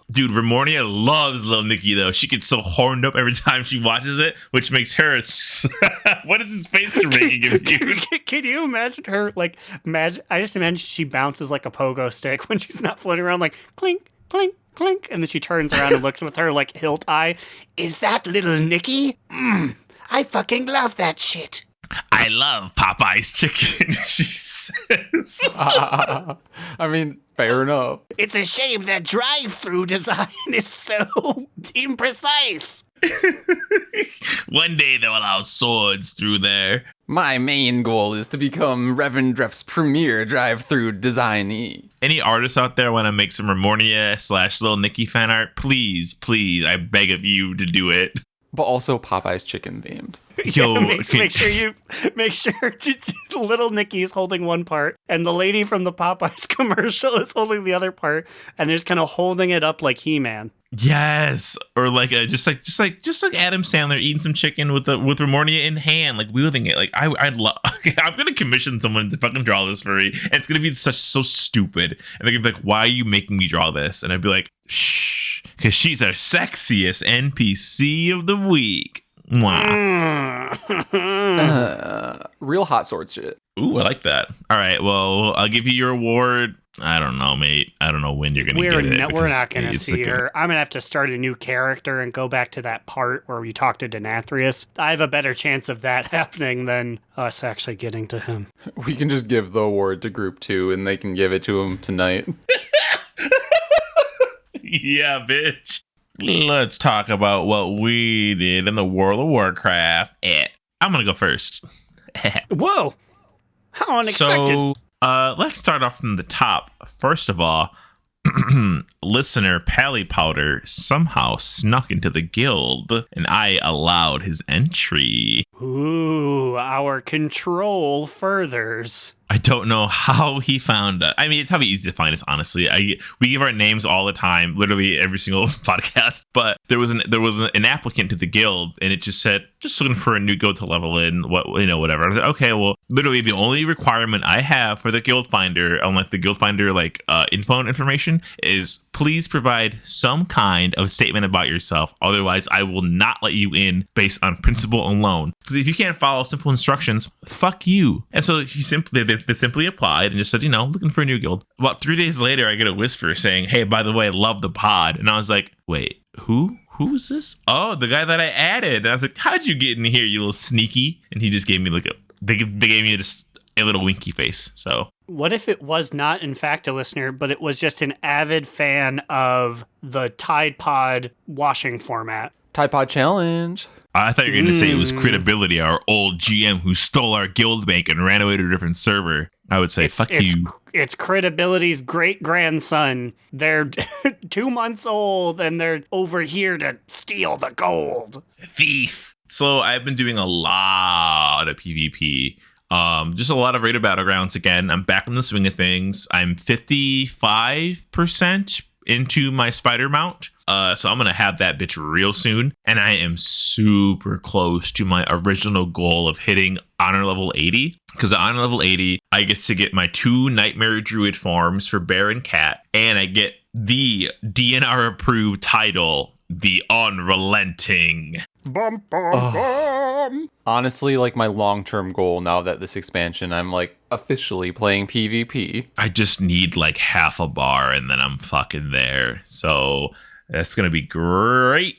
Dude, Remornia loves Little Nicky though. She gets so horned up every time she watches it, which makes her. What is his face you're making of you? Can you imagine her like? I just imagine she bounces like a pogo stick when she's not floating around, like clink, clink, clink, and then she turns around and looks with her like hilt eye. Is that Little Nicky? I fucking love that shit. I love Popeye's chicken, she says. I mean, fair enough. It's a shame that drive-through design is so imprecise. One day they'll allow swords through there. My main goal is to become Reverend Dreff's premier drive-through designee. Any artists out there want to make some Remornia / Little Nicky fan art? Please, I beg of you to do it. But also Popeye's chicken themed. Yo, make sure Little Nicky's holding one part and the lady from the Popeyes commercial is holding the other part, and they're just kind of holding it up like He-Man. Yes, or like just like Adam Sandler eating some chicken with Remornia in hand, like wielding it. Like I'd love. I'm gonna commission someone to fucking draw this for me, and it's gonna be so stupid. And they're gonna be like, "Why are you making me draw this?" And I'd be like, "Shh, because she's our sexiest NPC of the week." Real hot sword shit. Ooh, I like that. All right, well, I'll give you your award. I don't know, mate. I don't know when you're going to get it. We're not going to see her. I'm going to have to start a new character and go back to that part where we talked to Denathrius. I have a better chance of that happening than us actually getting to him. We can just give the award to Group 2 and they can give it to him tonight. Yeah, bitch. Let's talk about what we did in the World of Warcraft. I'm going to go first. Whoa! How unexpected. So, let's start off from the top. First of all, listener Pally Powder somehow snuck into the guild, and I allowed his entry. Ooh, our control furthers. I don't know how he found that. I mean, it's probably easy to find us, honestly. We give our names all the time, literally every single podcast. But there was an applicant to the guild, and it just said, just looking for a new guild to level in, whatever. I was like, okay, well, literally the only requirement I have for the guild finder, unlike the guild finder info and information, is please provide some kind of statement about yourself. Otherwise, I will not let you in based on principle alone. Because if you can't follow simple instructions, fuck you. And so they simply applied and just said, looking for a new guild. About 3 days later, I get a whisper saying, hey, by the way, I love the pod. And I was like, wait, who's this? Oh, the guy that I added. And I was like, how'd you get in here, you little sneaky? And he just gave me they gave me just a little winky face. So what if it was not, in fact, a listener, but it was just an avid fan of the Tide Pod washing format? Tide Pod Challenge. I thought you were going to say it was Credibility, our old GM who stole our guild bank and ran away to a different server. I would say, fuck you. It's Credibility's great-grandson. They're 2 months old, and they're over here to steal the gold. Thief. So I've been doing a lot of PvP. Just a lot of rated battlegrounds again. I'm back in the swing of things. I'm 55% into my spider mount. So I'm going to have that bitch real soon. And I am super close to my original goal of hitting honor level 80. Because at honor level 80, I get to get my 2 Nightmare Druid farms for Bear and Cat. And I get the DNR approved title, the Unrelenting. Bum, bum, bum. Honestly, like my long-term goal now that this expansion, I'm like officially playing PvP. I just need like half a bar and then I'm fucking there. So that's gonna be great.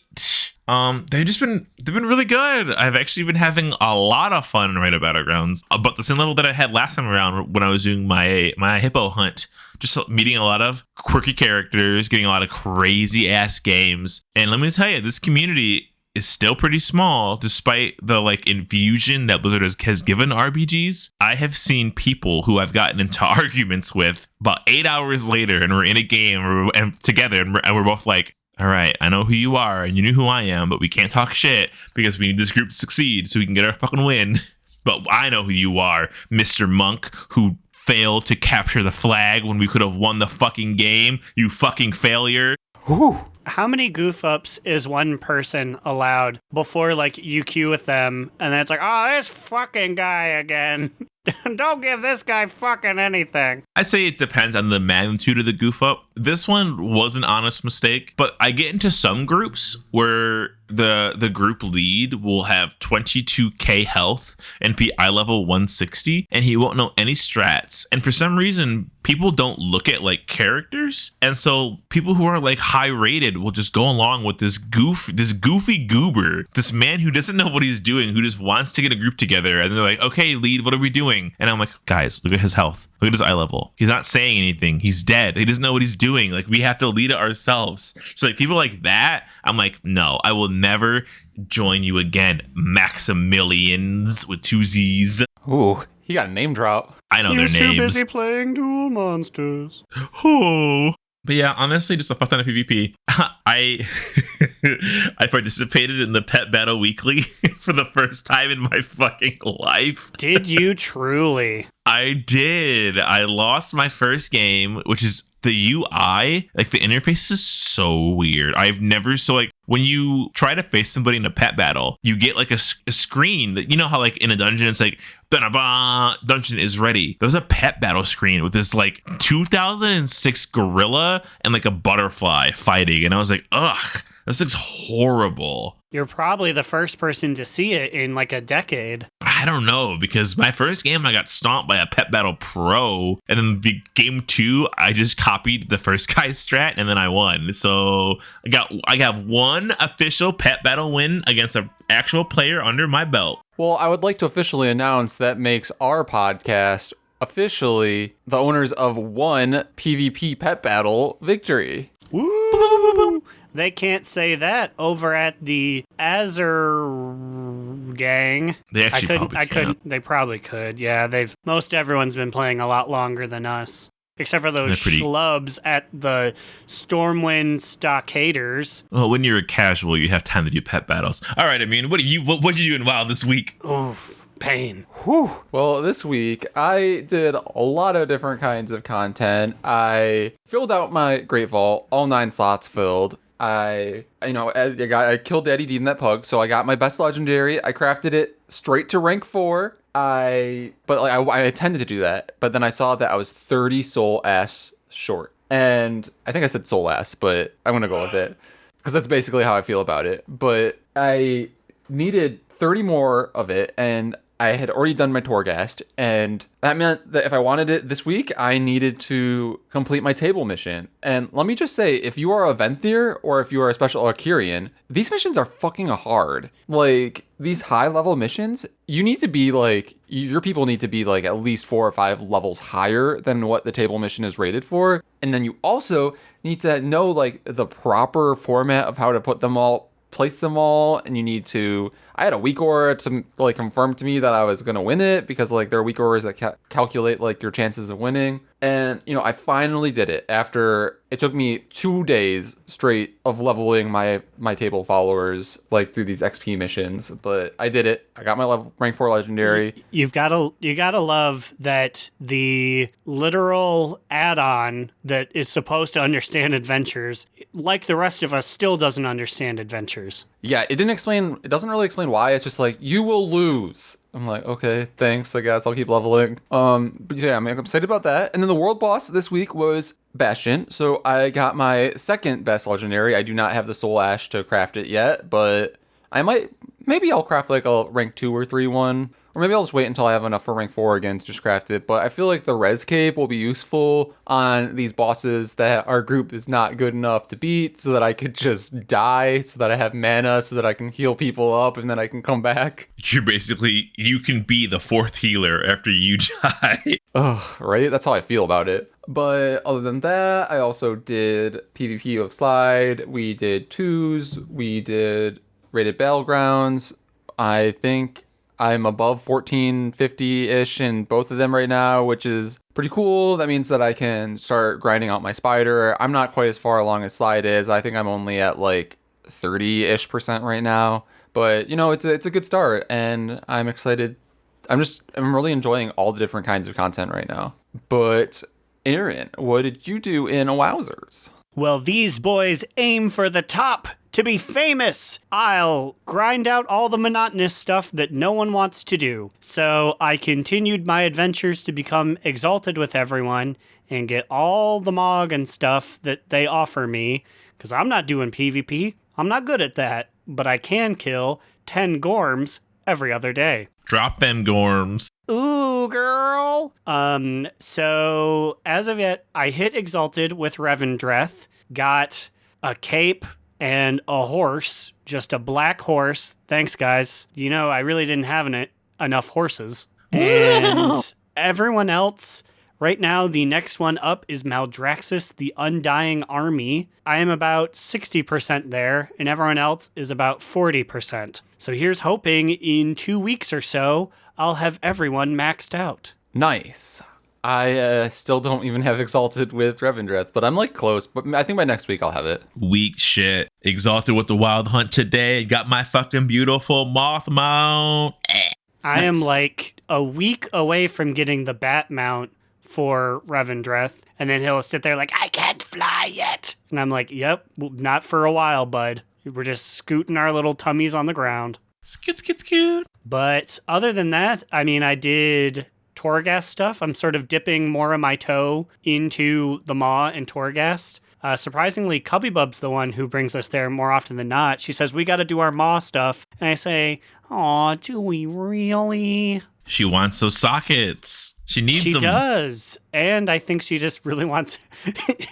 They've been really good. I've actually been having a lot of fun in Raid Battlegrounds. About the same level that I had last time around when I was doing my hippo hunt. Just meeting a lot of quirky characters, getting a lot of crazy ass games. And let me tell you, this community is still pretty small despite the like infusion that Blizzard has given RPGs. I have seen people who I've gotten into arguments with about 8 hours later, and we're in a game and together, and we're both like, all right, I know who you are and you knew who I am, but we can't talk shit because we need this group to succeed so we can get our fucking win. But I know who you are, Mr. Monk, who failed to capture the flag when we could have won the fucking game, you fucking failure. Whew. How many goof ups is one person allowed before like you queue with them and then it's like, oh, this fucking guy again. Don't give this guy fucking anything. I'd say it depends on the magnitude of the goof up. This one was an honest mistake, but I get into some groups where the group lead will have 22k health and be eye level 160, and he won't know any strats. And for some reason, people don't look at like characters, and so people who are like high rated will just go along with this goofy goober, this man who doesn't know what he's doing, who just wants to get a group together. And they're like, okay, lead, what are we doing? And I'm like, guys, look at his health. Look at his eye level. He's not saying anything. He's dead. He doesn't know what he's doing. Like, we have to lead it ourselves. So like people like that, I'm like, no, I will never join you again. Maximilians with 2 Z's. Ooh, he got a name drop. I know He their was too names. busy playing Duel Monsters. Oh. But yeah, honestly, just a fuck ton of PvP. I participated in the Pet Battle Weekly for the first time in my fucking life. Did you truly? I did. I lost my first game, which is the UI. Like, the interface is so weird. I've never, so like when you try to face somebody in a pet battle, you get like a screen that, you know how like in a dungeon it's like dungeon is ready. There's a pet battle screen with this like 2006 gorilla and like a butterfly fighting, and I was like, ugh, this looks horrible. You're probably the first person to see it in like a decade. I don't know, because my first game I got stomped by a Pet Battle Pro, and then the game 2 I just copied the first guy's strat and then I won. So I got one official Pet Battle win against an actual player under my belt. Well, I would like to officially announce that makes our podcast officially the owners of one PvP pet battle victory. Woo! They can't say that over at the Azure gang. They actually They probably could. Yeah, most everyone's been playing a lot longer than us. Except for those schlubs at the Stormwind Stockaders. Well, when you're a casual, you have time to do pet battles. All right, I mean, what did you do in WoW this week? Oof, pain. Whew. Well, this week I did a lot of different kinds of content. I filled out my Great Vault, all 9 slots filled. I killed Daddy D in that pug, so I got my best legendary. I crafted it straight to rank 4. I intended to do that, but then I saw that I was 30 soul ass short. And I think I said soul ass, but I'm going to go with it because that's basically how I feel about it. But I needed 30 more of it, and I had already done my Torghast, and that meant that if I wanted it this week, I needed to complete my table mission. And let me just say, if you are a Venthyr or if you are a special Arcurian, these missions are fucking hard. Like, these high-level missions, you need to be, like, your people need to be, like, at least 4 or 5 levels higher than what the table mission is rated for. And then you also need to know, like, the proper format of how to place them all, and you need to, I had a weak aura to like confirm to me that I was going to win it, because like there are weak auras that calculate like your chances of winning. And, I finally did it after it took me 2 days straight of leveling my table followers, like through these XP missions. But I did it. I got my rank 4 legendary. You gotta love that the literal add-on that is supposed to understand adventures, like the rest of us, still doesn't understand adventures. Yeah, it doesn't really explain why. It's just like, you will lose. I'm like, okay, thanks, I guess I'll keep leveling. But yeah, I'm excited about that. And then the world boss this week was Bastion. So I got my second best legendary. I do not have the soul ash to craft it yet, but maybe I'll craft like a rank 2 or 3 one. Or maybe I'll just wait until I have enough for rank 4 again to just craft it. But I feel like the res cape will be useful on these bosses that our group is not good enough to beat, so that I could just die, so that I have mana, so that I can heal people up and then I can come back. You can be the 4th healer after you die. Ugh, right? That's how I feel about it. But other than that, I also did PvP of Slide. We did 2s. We did Rated Battlegrounds. I think I'm above 1450-ish in both of them right now, which is pretty cool. That means that I can start grinding out my spider. I'm not quite as far along as Slide is. I think I'm only at like 30-ish% right now. But, it's a good start, and I'm excited. I'm really enjoying all the different kinds of content right now. But, Aaron, what did you do in Wowzers? Well, these boys aim for the top to be famous. I'll grind out all the monotonous stuff that no one wants to do. So I continued my adventures to become exalted with everyone and get all the Mog and stuff that they offer me, because I'm not doing PvP. I'm not good at that, but I can kill 10 Gorms every other day. Drop them Gorms. Ooh, girl. So as of yet, I hit Exalted with Revendreth, got a cape and a horse, just a black horse. Thanks, guys. I really didn't have enough horses. And everyone else, right now, the next one up is Maldraxxus, the Undying Army. I am about 60% there, and everyone else is about 40%. So here's hoping in 2 weeks or so, I'll have everyone maxed out. Nice. I still don't even have Exalted with Revendreth, but I'm like close. But I think by next week I'll have it. Weak shit. Exalted with the Wild Hunt today. Got my fucking beautiful moth mount. I am like a week away from getting the bat mount for Revendreth, and then he'll sit there like, I can't fly yet. And I'm like, yep, not for a while, bud. We're just scooting our little tummies on the ground. Scoot, scoot, scoot. But other than that, I mean, I did Torghast stuff. I'm sort of dipping more of my toe into the Maw and Torghast. Surprisingly, Cubbybub's the one who brings us there more often than not. She says, we got to do our Maw stuff. And I say, aw, do we really? She wants those sockets. She needs them. She does. And I think she just really wants...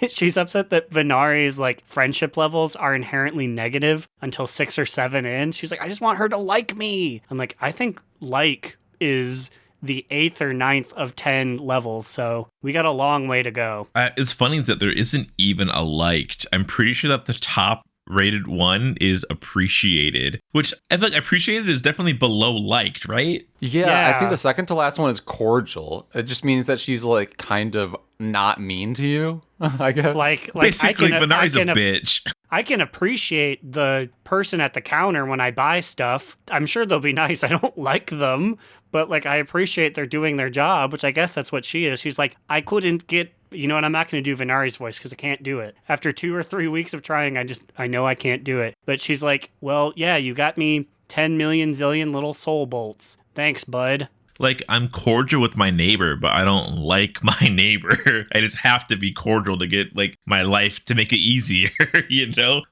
She's upset that Venari's friendship levels are inherently negative until 6 or 7 in. She's like, I just want her to like me. I'm like, I think like is the 8th or 9th of 10 levels, so we got a long way to go. It's funny that there isn't even a liked. I'm pretty sure that the top rated one is appreciated, which I think appreciated is definitely below liked, right? Yeah, I think the second to last one is cordial. It just means that she's kind of not mean to you, I guess. Basically, Venari's a bitch. I can appreciate the person at the counter when I buy stuff. I'm sure they'll be nice. I don't like them, but I appreciate they're doing their job, which I guess that's what she is. She's like, I couldn't get, and I'm not going to do Venari's voice because I can't do it. After 2 or 3 weeks of trying, I know I can't do it. But she's like, well, yeah, you got me 10 million zillion little soul bolts. Thanks, bud. I'm cordial with my neighbor, but I don't like my neighbor. I just have to be cordial to get my life to make it easier,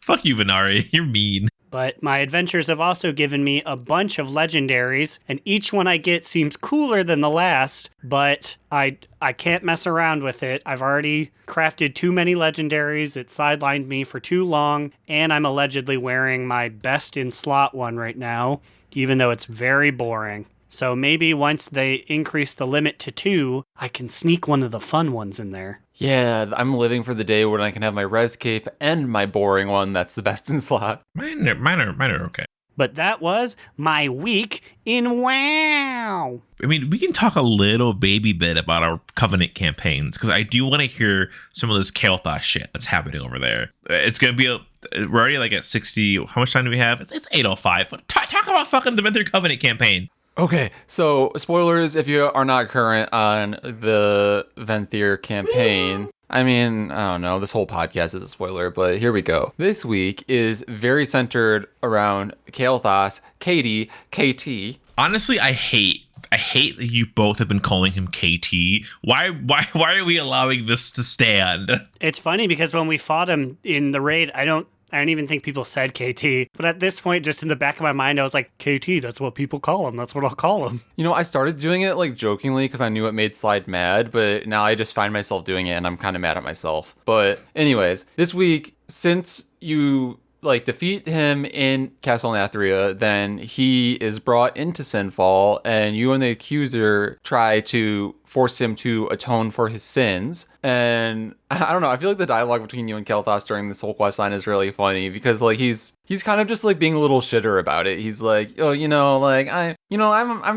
Fuck you, Venari. You're mean. But my adventures have also given me a bunch of legendaries, and each one I get seems cooler than the last, but I can't mess around with it. I've already crafted too many legendaries, it sidelined me for too long, and I'm allegedly wearing my best in slot one right now, even though it's very boring. So maybe once they increase the limit to 2, I can sneak one of the fun ones in there. Yeah, I'm living for the day when I can have my res cape and my boring one that's the best in slot. Mine are okay. But that was my week in WoW. I mean, we can talk a little baby bit about our Covenant campaigns, because I do want to hear some of this Kael'thas shit that's happening over there. It's going to be, we're already like at 60. How much time do we have? It's 8:05. But talk about fucking the Venthyr Covenant campaign. Okay, so spoilers if you are not current on the Venthyr campaign. I mean, I don't know, this whole podcast is a spoiler, but here we go. This week is very centered around Kael'thas, Katie, KT. Honestly, I hate that you both have been calling him KT. Why are we allowing this to stand? It's funny because when we fought him in the raid, I don't even think people said KT. But at this point, just in the back of my mind, I was like, KT, that's what people call him. That's what I'll call him. You know, I started doing it like jokingly because I knew it made Slide mad, but now I just find myself doing it and I'm kind of mad at myself. But anyways, this week, since you like defeat him in Castle Nathria, then he is brought into Sinfall, and you and the Accuser try to force him to atone for his sins. And I don't know, I feel like the dialogue between you and Kael'thas during this whole quest line is really funny, because like he's kind of just like being a little shitter about it. He's like, oh, you know, like I'm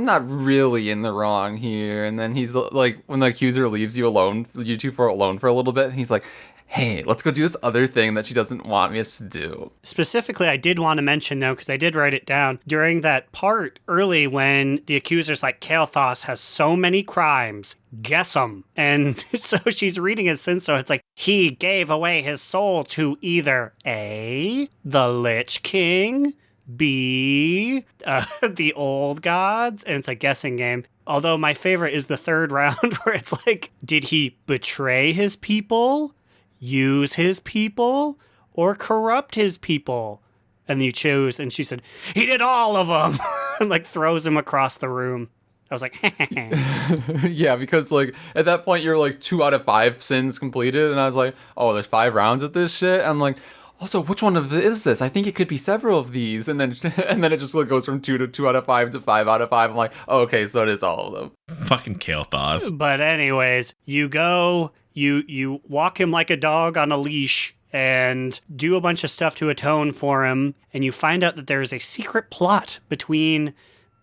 not really in the wrong here. And then he's like, when the Accuser leaves you alone, you two for alone for a little bit, he's like, hey, let's go do this other thing that she doesn't want us to do. Specifically, I did want to mention, though, because I did write it down, during that part early when the Accuser's like, Kael'thas has so many crimes, guess 'em. And so she's reading his sin, so it's like, he gave away his soul to either A, the Lich King, B, the old gods, and it's a guessing game. Although my favorite is the third round where it's like, did he betray his people, use his people, or corrupt his people? And you choose, and she said, he did all of them, and like throws him across the room. I was like, yeah, because like at that point you're like 2 out of 5 sins completed, and I was like, oh, there's 5 rounds of this shit. I'm like, also, which one of is this? I think it could be several of these, and then it just like goes from 2 out of 5 to 5 out of 5. I'm like, oh, okay, so it is all of them. Fucking Kael'thas. But anyways, you go, you walk him like a dog on a leash and do a bunch of stuff to atone for him, and you find out that there is a secret plot between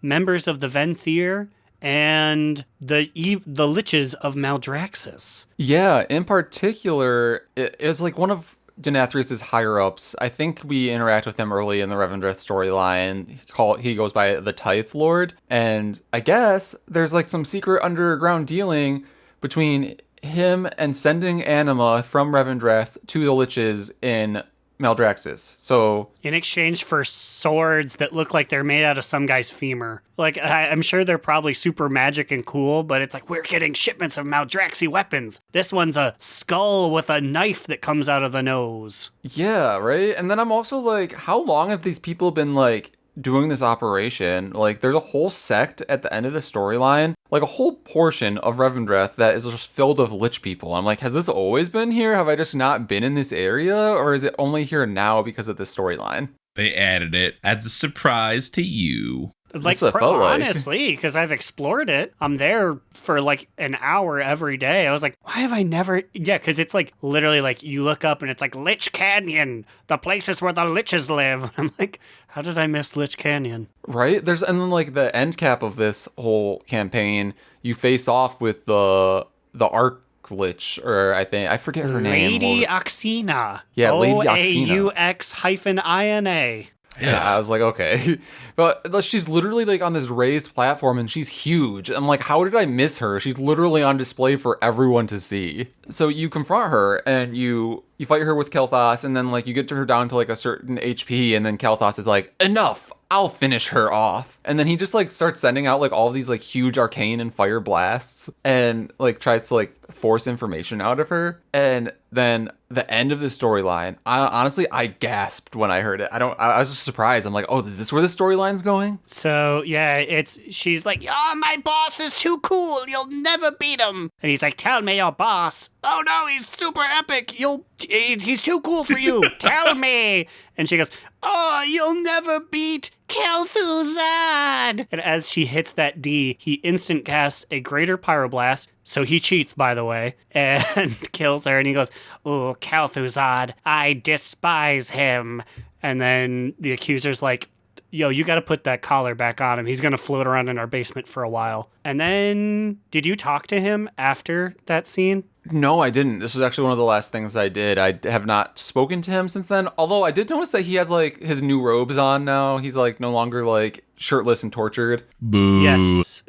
members of the Venthyr and the Liches of Maldraxxus. Yeah, in particular, it is like one of Denathrius' higher-ups. I think we interact with him early in the Revendreth storyline. He goes by the Tithe Lord, and I guess there's like some secret underground dealing between him and sending anima from Revendreth to the Liches in Maldraxxus. So in exchange for swords that look like they're made out of some guy's femur. Like, I'm sure they're probably super magic and cool, but it's like, we're getting shipments of Maldraxxi weapons. This one's a skull with a knife that comes out of the nose. Yeah, right? And then I'm also like, how long have these people been like doing this operation? Like, there's a whole sect at the end of the storyline, like a whole portion of Revendreth that is just filled with lich people. I'm like, has this always been here? Have I just not been in this area? Or is it only here now because of this storyline? They added it as a surprise to you. Like, honestly, because I've explored it. I'm there for like an hour every day. I was like, why have I never? Yeah, because it's like literally like you look up and it's like Lich Canyon, the places where the liches live. I'm like, how did I miss Lich Canyon? Right? And then like the end cap of this whole campaign, you face off with the Arc Lich, or I forget her name. Lady Oxina. Yeah, Lady Oxina. Auxina. Yeah, I was like, okay. But she's literally like on this raised platform and she's huge. I'm like, how did I miss her? She's literally on display for everyone to see. So you confront her and you fight her with Kael'thas, and then like you get to her down to like a certain HP, and then Kael'thas is like, enough, I'll finish her off. And then he just like starts sending out like all these like huge arcane and fire blasts and like tries to like force information out of her. And then the end of the storyline, I gasped when I heard it. I was just surprised. I'm like, oh, is this where the storyline's going? So yeah, she's like, oh, my boss is too cool, you'll never beat him. And he's like, tell me your boss. Oh no, he's super epic, he's too cool for you. Tell me. And she goes, oh, you'll never beat Kel'Thuzad. And as she hits that D, he instant casts a greater pyroblast. So he cheats, by the way, and kills her. And he goes, oh, Kel'Thuzad, I despise him. And then the Accuser's like, yo, you got to put that collar back on him. He's going to float around in our basement for a while. And then, did you talk to him after that scene? No, I didn't. This was actually one of the last things I did. I have not spoken to him since then. Although I did notice that he has like his new robes on now. He's like no longer like shirtless and tortured. Boo. Yes.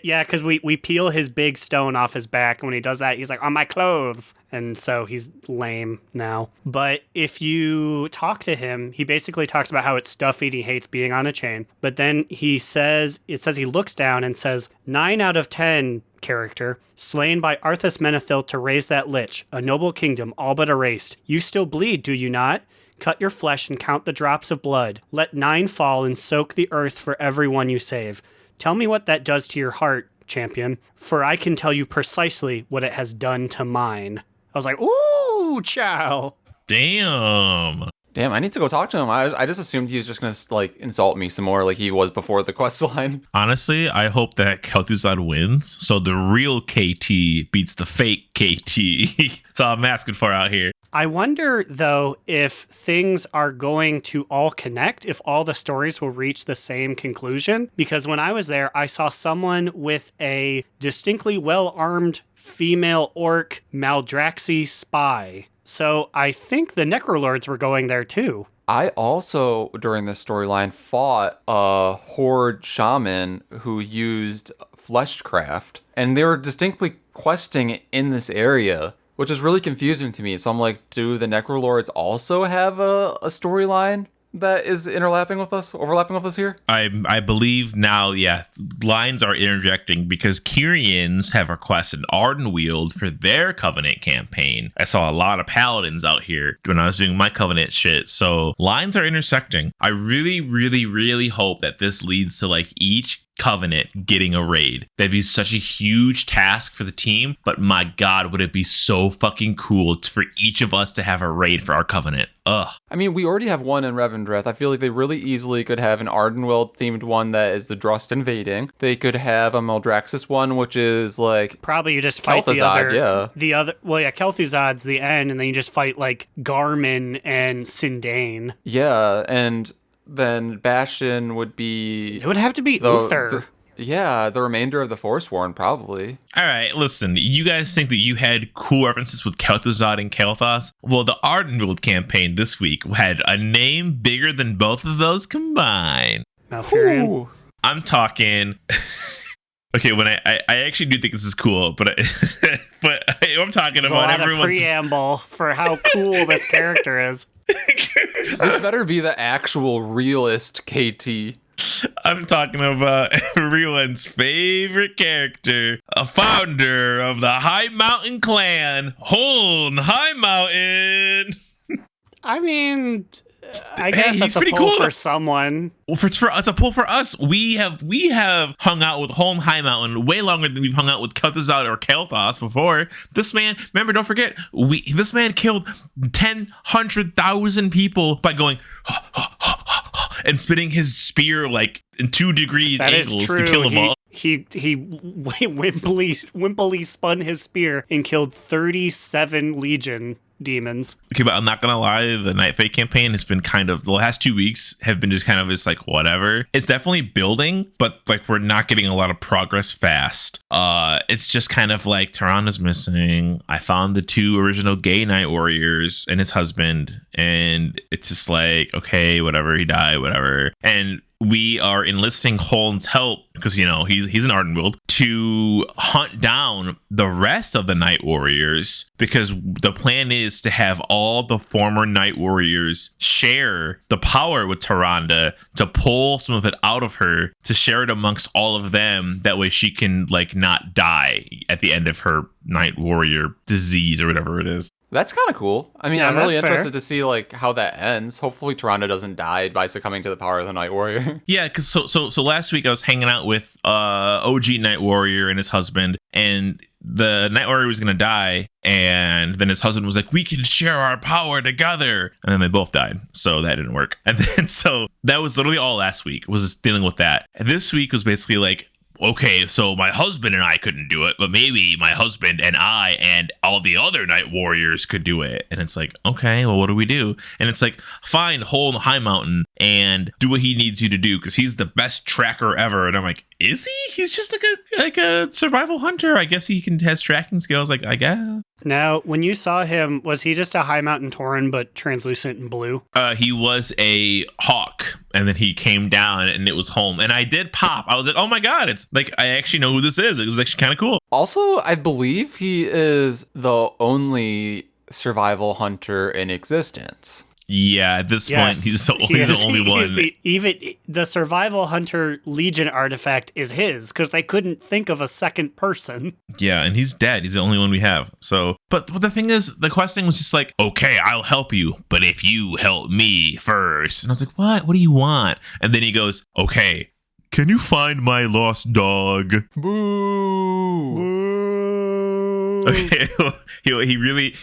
Yeah, because we peel his big stone off his back. And when he does that, he's like, on my clothes. And so he's lame now. But if you talk to him, he basically talks about how it's stuffy and he hates being on a chain. But then it says he looks down and says, 9 out of 10 character, slain by Arthas Menethil to raise that lich, a noble kingdom all but erased. You still bleed, do you not? Cut your flesh and count the drops of blood. Let 9 fall and soak the earth for every one you save. Tell me what that does to your heart, champion, for I can tell you precisely what it has done to mine. I was like, ooh, chow. Damn, I need to go talk to him. I just assumed he was just gonna like insult me some more, like he was before the quest line. Honestly, I hope that Kel'Thuzad wins, so the real KT beats the fake KT. That's all I'm asking for out here. I wonder, though, if things are going to all connect, if all the stories will reach the same conclusion. Because when I was there, I saw someone with a distinctly well-armed female orc Maldraxi spy. So I think the Necrolords were going there, too. I also, during this storyline, fought a horde shaman who used fleshcraft. And they were distinctly questing in this area, which is really confusing to me. So I'm like, do the Necrolords also have a storyline that is overlapping with us here? I believe now, yeah, lines are interjecting because Kyrians have requested Ardenweald for their Covenant campaign. I saw a lot of Paladins out here when I was doing my Covenant shit, so lines are intersecting. I really, really, really hope that this leads to like each Covenant getting a raid. That'd be such a huge task for the team, but my god, would it be so fucking cool for each of us to have a raid for our Covenant. Ugh. I mean, we already have one in Revendreth. I feel like they really easily could have an Ardenweald themed one that is the Drust invading. They could have a Maldraxxus one, which is like probably you just fight Kel'Thuzad, the other. Well, yeah, Kel'Thuzad's the end, and then you just fight like Garmin and Sindane. Yeah, and then Bastion would be... It would have to be Uther. The remainder of the Forsworn, probably. All right, listen, you guys think that you had cool references with Kel'Thuzad and Kael'thas? Well, the Ardenweald campaign this week had a name bigger than both of those combined. Malfurion. Ooh. I'm talking... Okay, when I actually do think this is cool, but I'm talking There's about a lot everyone's... of preamble for how cool this character is. This better be the actual realist KT. I'm talking about everyone's favorite character, a founder of the High Mountain clan, Holn High Mountain. I mean, I guess that's a pretty pull cool for someone. Well, it's a pull for us. We have hung out with Holn High Mountain way longer than we've hung out with Kel'Thuzad or Kael'thas before. This man, remember, don't forget, this man killed 100,000 people by going and spinning his spear like in 2 degrees That angles is true. to kill them all. He wimpily spun his spear and killed 37 Legion demons. Okay, but I'm not gonna lie, the Night Fate campaign has been kind of, the last 2 weeks have been just kind of just like whatever. It's definitely building, but like we're not getting a lot of progress fast. It's just kind of like Tyrannus missing. I found the 2 original gay Night Warriors and his husband, and it's just like, okay, whatever, he died, whatever. And we are enlisting Holn's help because, you know, he's an Ardenweald to hunt down the rest of the Night Warriors, because the plan is to have all the former Night Warriors share the power with Tyrande to pull some of it out of her, to share it amongst all of them. That way she can like not die at the end of her Night Warrior disease or whatever it is. That's kind of cool. I mean, Yeah, I'm really that's interested fair. to see like how that ends. Hopefully Tyrande doesn't die by succumbing to the power of the Night Warrior. Yeah, because so last week I was hanging out with OG Night Warrior and his husband, and the Night Warrior was gonna die, and then his husband was like, we can share our power together, and then they both died, so that didn't work. And then so that was literally all last week, was just dealing with that. And this week was basically like, okay, so my husband and I couldn't do it, but maybe my husband and I and all the other Night Warriors could do it. And it's like, okay, well, what do we do? And it's like, find Holn High Mountain and do what he needs you to do because he's the best tracker ever. And I'm like, is he? He's just like a survival hunter. I guess he has tracking skills. Like, I guess. Now, when you saw him, was he just a high mountain tauren but translucent and blue? He was a hawk, and then he came down, and it was home. And I did pop. I was like, oh my god, it's like I actually know who this is. It was actually kind of cool. Also, I believe he is the only survival hunter in existence. Yeah, at this point, he's the only one. Even the survival hunter legion artifact is his because they couldn't think of a second person. Yeah, and he's dead. He's the only one we have. So, but the thing is, the questing was just like, okay, I'll help you, but if you help me first. And I was like, what? What do you want? And then he goes, okay, can you find my lost dog? Boo! Boo. Okay,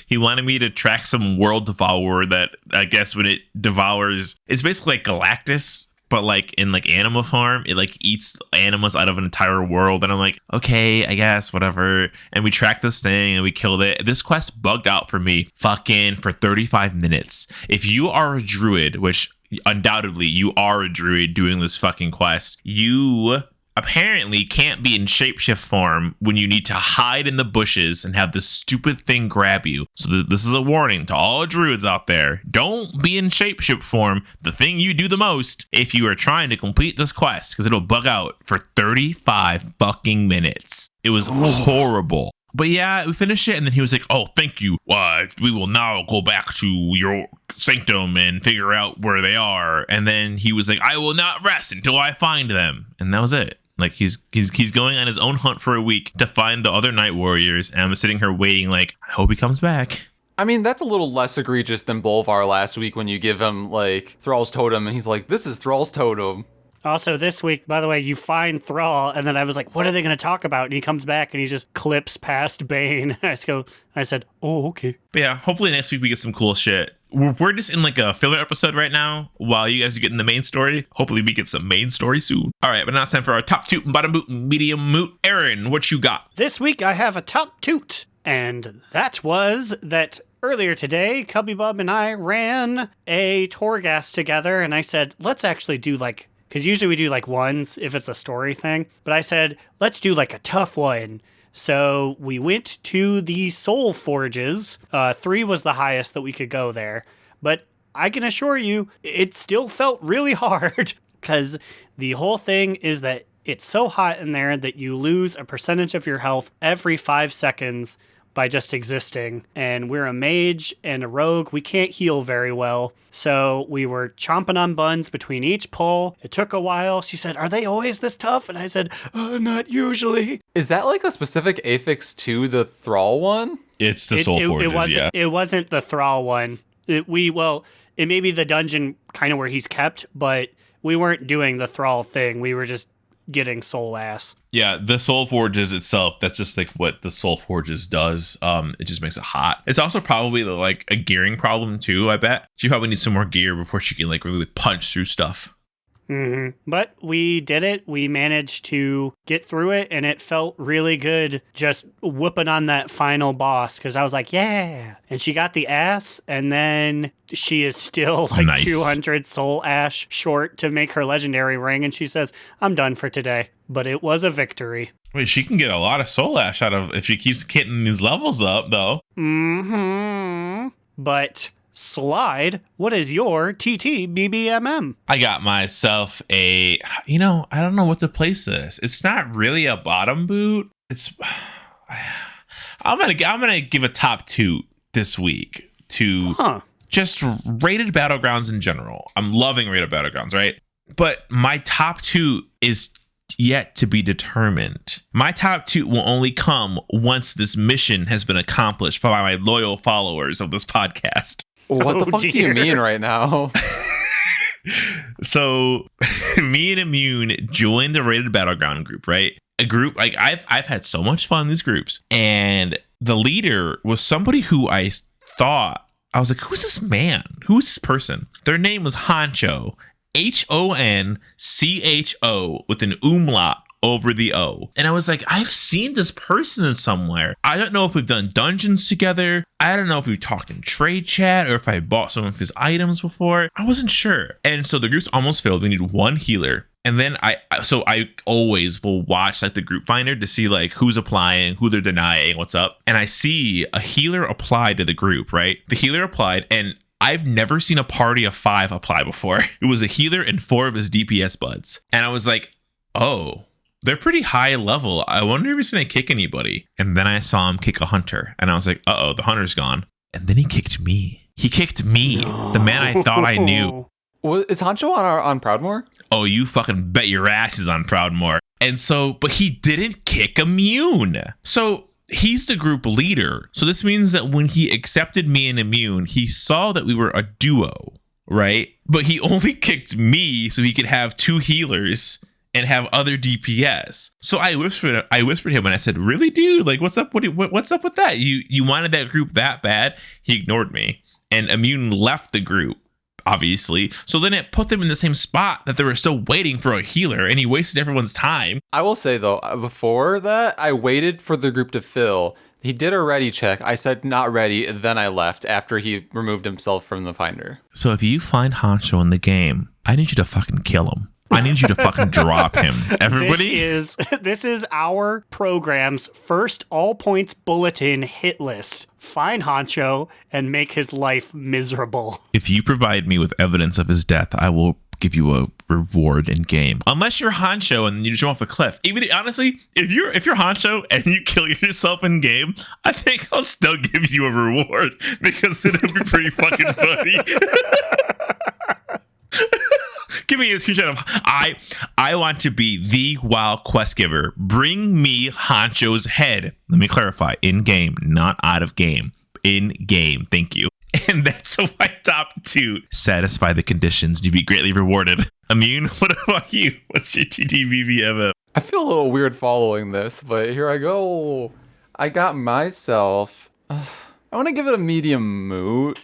he wanted me to track some world devourer that I guess when it devours, it's basically like Galactus, but like in like Anima form. It like eats animals out of an entire world, and I'm like, okay, I guess whatever. And we tracked this thing and we killed it. This quest bugged out for me fucking for 35 minutes. If you are a druid, which undoubtedly you are a druid doing this fucking quest, you apparently can't be in shapeshift form when you need to hide in the bushes and have this stupid thing grab you. So this is a warning to all druids out there. Don't be in shapeshift form, the thing you do the most, if you are trying to complete this quest, because it'll bug out for 35 fucking minutes. It was horrible. But yeah, we finished it, and then he was like, oh, thank you. We will now go back to your sanctum and figure out where they are. And then he was like, I will not rest until I find them. And that was it. Like, he's going on his own hunt for a week to find the other night warriors, and I'm sitting here waiting like, I hope he comes back. I mean, that's a little less egregious than Bolvar last week when you give him, like, Thrall's Totem, and he's like, this is Thrall's Totem. Also, this week, by the way, you find Thrall, and then I was like, what are they going to talk about? And he comes back, and he just clips past Bane. I said, oh, okay. But yeah, hopefully next week we get some cool shit. We're just in like a filler episode right now while you guys are getting the main story. Hopefully we get some main story soon. All right, but now it's time for our top toot and bottom boot and medium moot. Aaron, what you got? This week I have a top toot, and that was that earlier today, Cubby Bub and I ran a Torghast together, and I said, let's actually do like, because usually we do like ones if it's a story thing, but I said, let's do like a tough one. So we went to the Soul Forges. 3 was the highest that we could go there. But I can assure you, it still felt really hard because the whole thing is that it's so hot in there that you lose a percentage of your health every 5 seconds by just existing. And we're a mage and a rogue. We can't heal very well. So we were chomping on buns between each pull. It took a while. She said, are they always this tough? And I said, not usually. Is that like a specific affix to the Thrall one? It's the Soul Forges, yeah. It wasn't the Thrall one. It may be the dungeon kind of where he's kept, but we weren't doing the Thrall thing. We were just getting soul ass. Yeah, the Soul Forges itself, that's just like what the Soul Forges does. It just makes it hot. It's also probably like a gearing problem too, I bet. She probably needs some more gear before she can like really punch through stuff. Mm-hmm. But we did it. We managed to get through it, and it felt really good just whooping on that final boss, because I was like, yeah. And she got the ass, and then she is still like nice. 200 soul ash short to make her legendary ring, and she says, I'm done for today. But it was a victory. Wait, she can get a lot of soul ash out of if she keeps getting these levels up, though. Mm-hmm. But Slide, what is your TTBBMM? I got myself I don't know what to place this. It's not really a bottom boot. I'm gonna give a top toot this week to just rated battlegrounds in general. I'm loving rated battlegrounds, right? But my top toot is yet to be determined. My top toot will only come once this mission has been accomplished by my loyal followers of this podcast. What the fuck do you mean right now? So me and Immune joined the Rated Battleground group, right? A group, like I've had so much fun in these groups. And the leader was somebody who I was like, who's this man? Who's this person? Their name was Honcho. HONCHO with an umlaut over the O. And I was like, I've seen this person somewhere. I don't know if we've done dungeons together. I don't know if we talked in trade chat or if I bought some of his items before. I wasn't sure. And so the group's almost filled. We need one healer. And then I always will watch like the group finder to see like who's applying, who they're denying, what's up. And I see a healer apply to the group, right? The healer applied, and I've never seen a party of 5 apply before. It was a healer and 4 of his DPS buds. And I was like, oh, they're pretty high level. I wonder if he's going to kick anybody. And then I saw him kick a hunter. And I was like, uh-oh, the hunter's gone. And then he kicked me. He kicked me, the man I thought I knew. Well, is Hancho on Proudmoore? Oh, you fucking bet your ass is on Proudmoore. And so, but he didn't kick Immune. So he's the group leader. So this means that when he accepted me and Immune, he saw that we were a duo, right? But he only kicked me so he could have 2 healers and have other DPS. So I whispered him and I said, really, dude? Like, what's up? What's up with that? You wanted that group that bad? He ignored me. And Immune left the group, obviously. So then it put them in the same spot that they were still waiting for a healer, and he wasted everyone's time. I will say, though, before that, I waited for the group to fill. He did a ready check. I said not ready, then I left after he removed himself from the finder. So if you find Hancho in the game, I need you to fucking kill him. I need you to fucking drop him. Everybody? This is our program's first all points bulletin hit list. Find Hancho and make his life miserable. If you provide me with evidence of his death, I will give you a reward in game. Unless you're Hancho and you jump off a cliff. Even honestly, if you're Hancho and you kill yourself in game, I think I'll still give you a reward because it'll be pretty fucking funny. Give me a screenshot of I want to be the wild quest giver. Bring me Hancho's head. Let me clarify. In game, not out of game. In game. Thank you. And that's my top 2. Satisfy the conditions. You'd be greatly rewarded. Immune, what about you? What's your TTVVMM? I feel a little weird following this, but here I go. I got myself. I want to give it a medium moot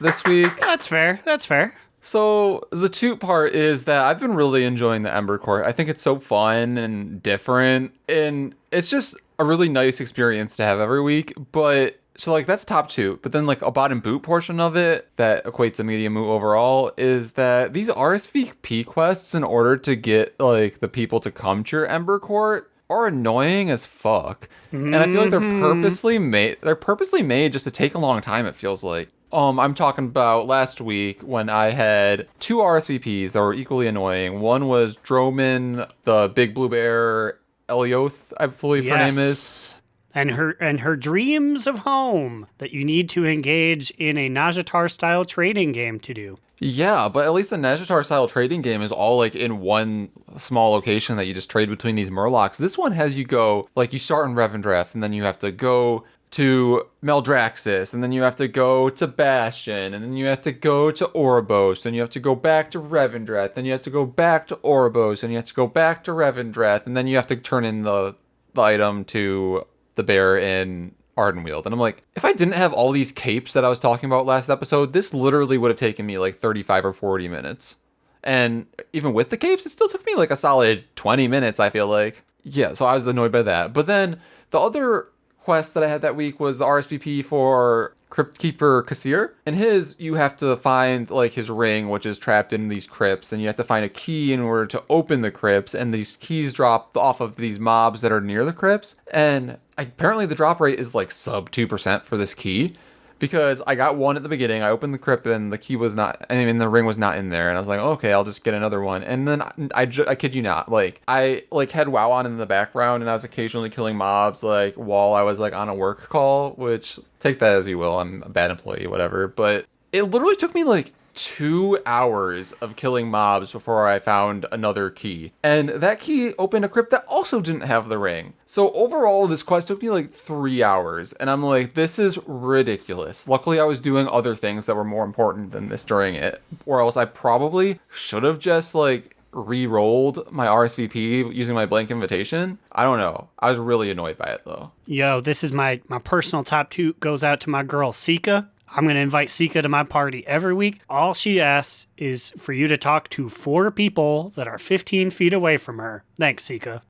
this week. That's fair. So the toot part is that I've been really enjoying the Ember Court. I think it's so fun and different, and it's just a really nice experience to have every week. But so like that's top 2, but then like a bottom boot portion of it that equates to medium moot overall is that these RSVP quests, in order to get like the people to come to your Ember Court, are annoying as fuck. And I feel like they're purposely made. They're purposely made just to take a long time. It feels like. I'm talking about last week when I had 2 RSVPs that were equally annoying. One was Droman, the big blue bear, Elioth, I believe her name is. And her dreams of home that you need to engage in a Najatar style trading game to do. Yeah, but at least the Najatar style trading game is all like in one small location that you just trade between these Murlocs. This one has you go, like you start in Revendreth and then you have to go to Maldraxxus, and then you have to go to Bastion, and then you have to go to Oribos, and you have to go back to Revendreth, then you have to go back to Oribos, and you have to go back to Revendreth, and then you have to turn in the item to the bear in Ardenweald. And I'm like, if I didn't have all these capes that I was talking about last episode, this literally would have taken me like 35 or 40 minutes. And even with the capes, it still took me like a solid 20 minutes, I feel like. Yeah, so I was annoyed by that. But then the other quest that I had that week was the RSVP for Crypt Keeper Kassir. And his, you have to find like his ring, which is trapped in these crypts, and you have to find a key in order to open the crypts, and these keys drop off of these mobs that are near the crypts. And apparently the drop rate is like sub 2% for this key, because I got one at the beginning, I opened the crypt and the key was not, I mean the ring was not in there, and I was like, okay, I'll just get another one. And then I kid you not, like I like had WoW on in the background, and I was occasionally killing mobs like while I was like on a work call, which take that as you will, I'm a bad employee, whatever. But it literally took me like 2 hours of killing mobs before I found another key. And that key opened a crypt that also didn't have the ring. So overall, this quest took me like 3 hours. And I'm like, this is ridiculous. Luckily, I was doing other things that were more important than this during it. Or else I probably should have just like re-rolled my RSVP using my blank invitation. I don't know. I was really annoyed by it though. Yo, this is my personal top 2 goes out to my girl Sika. I'm going to invite Sika to my party every week. All she asks is for you to talk to 4 people that are 15 feet away from her. Thanks, Sika.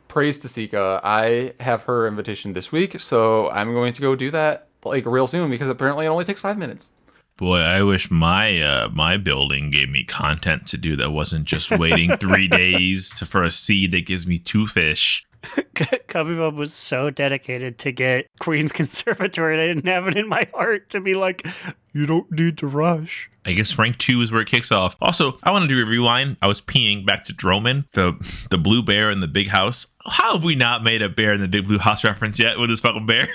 Praise to Sika. I have her invitation this week, so I'm going to go do that like real soon because apparently it only takes 5 minutes. Boy, I wish my building gave me content to do that wasn't just waiting 3 days for a seed that gives me 2 fish. Cubby Bub was so dedicated to get Queen's Conservatory, and I didn't have it in my heart to be like, you don't need to rush. I guess rank 2 is where it kicks off. Also, I want to do a rewind. I was peeing back to Droman, the blue bear in the big house. How have we not made a bear in the big blue house reference yet with this fucking bear?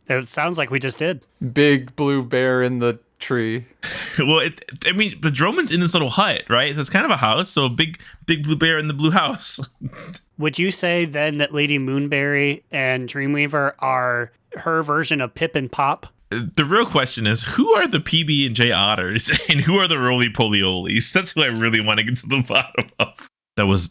It sounds like we just did. Big blue bear in the tree. Well, but Droman's in this little hut, right? So it's kind of a house. So a big blue bear in the blue house. Would you say then that Lady Moonberry and Dreamweaver are her version of Pip and Pop? The real question is, who are the PB and J otters and who are the roly poliolis? That's what I really want to get to the bottom of. That was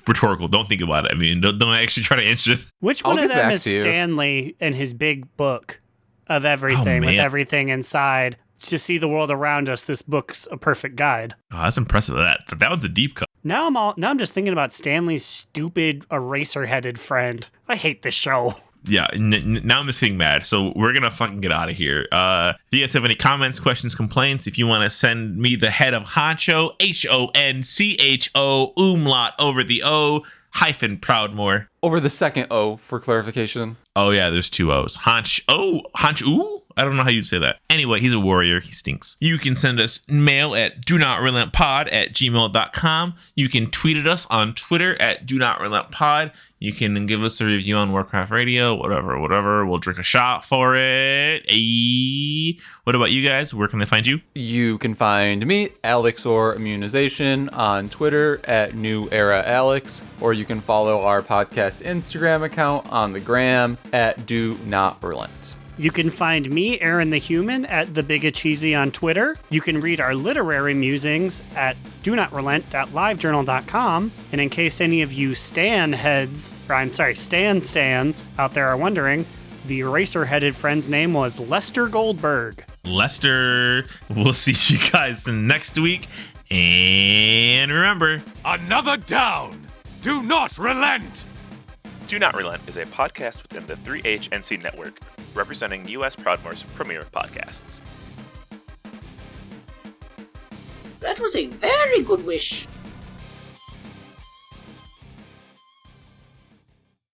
rhetorical. Don't think about it. I mean, don't actually try to answer it. Which one of them is Stanley and his big book of everything with everything inside? To see the world around us, this book's a perfect guide. Oh, that's impressive. That one's a deep cut. Now I'm just thinking about Stanley's stupid eraser-headed friend. I hate this show. Yeah, now I'm just getting mad. So we're going to fucking get out of here. If you guys have any comments, questions, complaints, if you want to send me the head of Honcho, HONCHO, umlaut over the O, hyphen Proudmore. Over the second O for clarification. Oh, yeah, there's 2 O's. Honch-ooh? I don't know how you'd say that. Anyway, he's a warrior. He stinks. You can send us mail at donotRelentPod@gmail.com. You can tweet at us on Twitter at donotRelentPod. You can give us a review on Warcraft Radio, whatever. We'll drink a shot for it. Hey. What about you guys? Where can they find you? You can find me, Alex or Immunization, on Twitter at New Era Alex, or you can follow our podcast Instagram account on the gram at Do Not Relent. You can find me, Aaron the Human, at The Bigacheesy on Twitter. You can read our literary musings at donotrelent.livejournal.com. And in case any of you stands out there are wondering, the eraser-headed friend's name was Lester Goldberg. Lester. We'll see you guys next week. And remember, Another down. Do not relent. Do Not Relent is a podcast within the 3HNC network, representing U.S. Proudmoore's premier podcasts. That was a very good wish.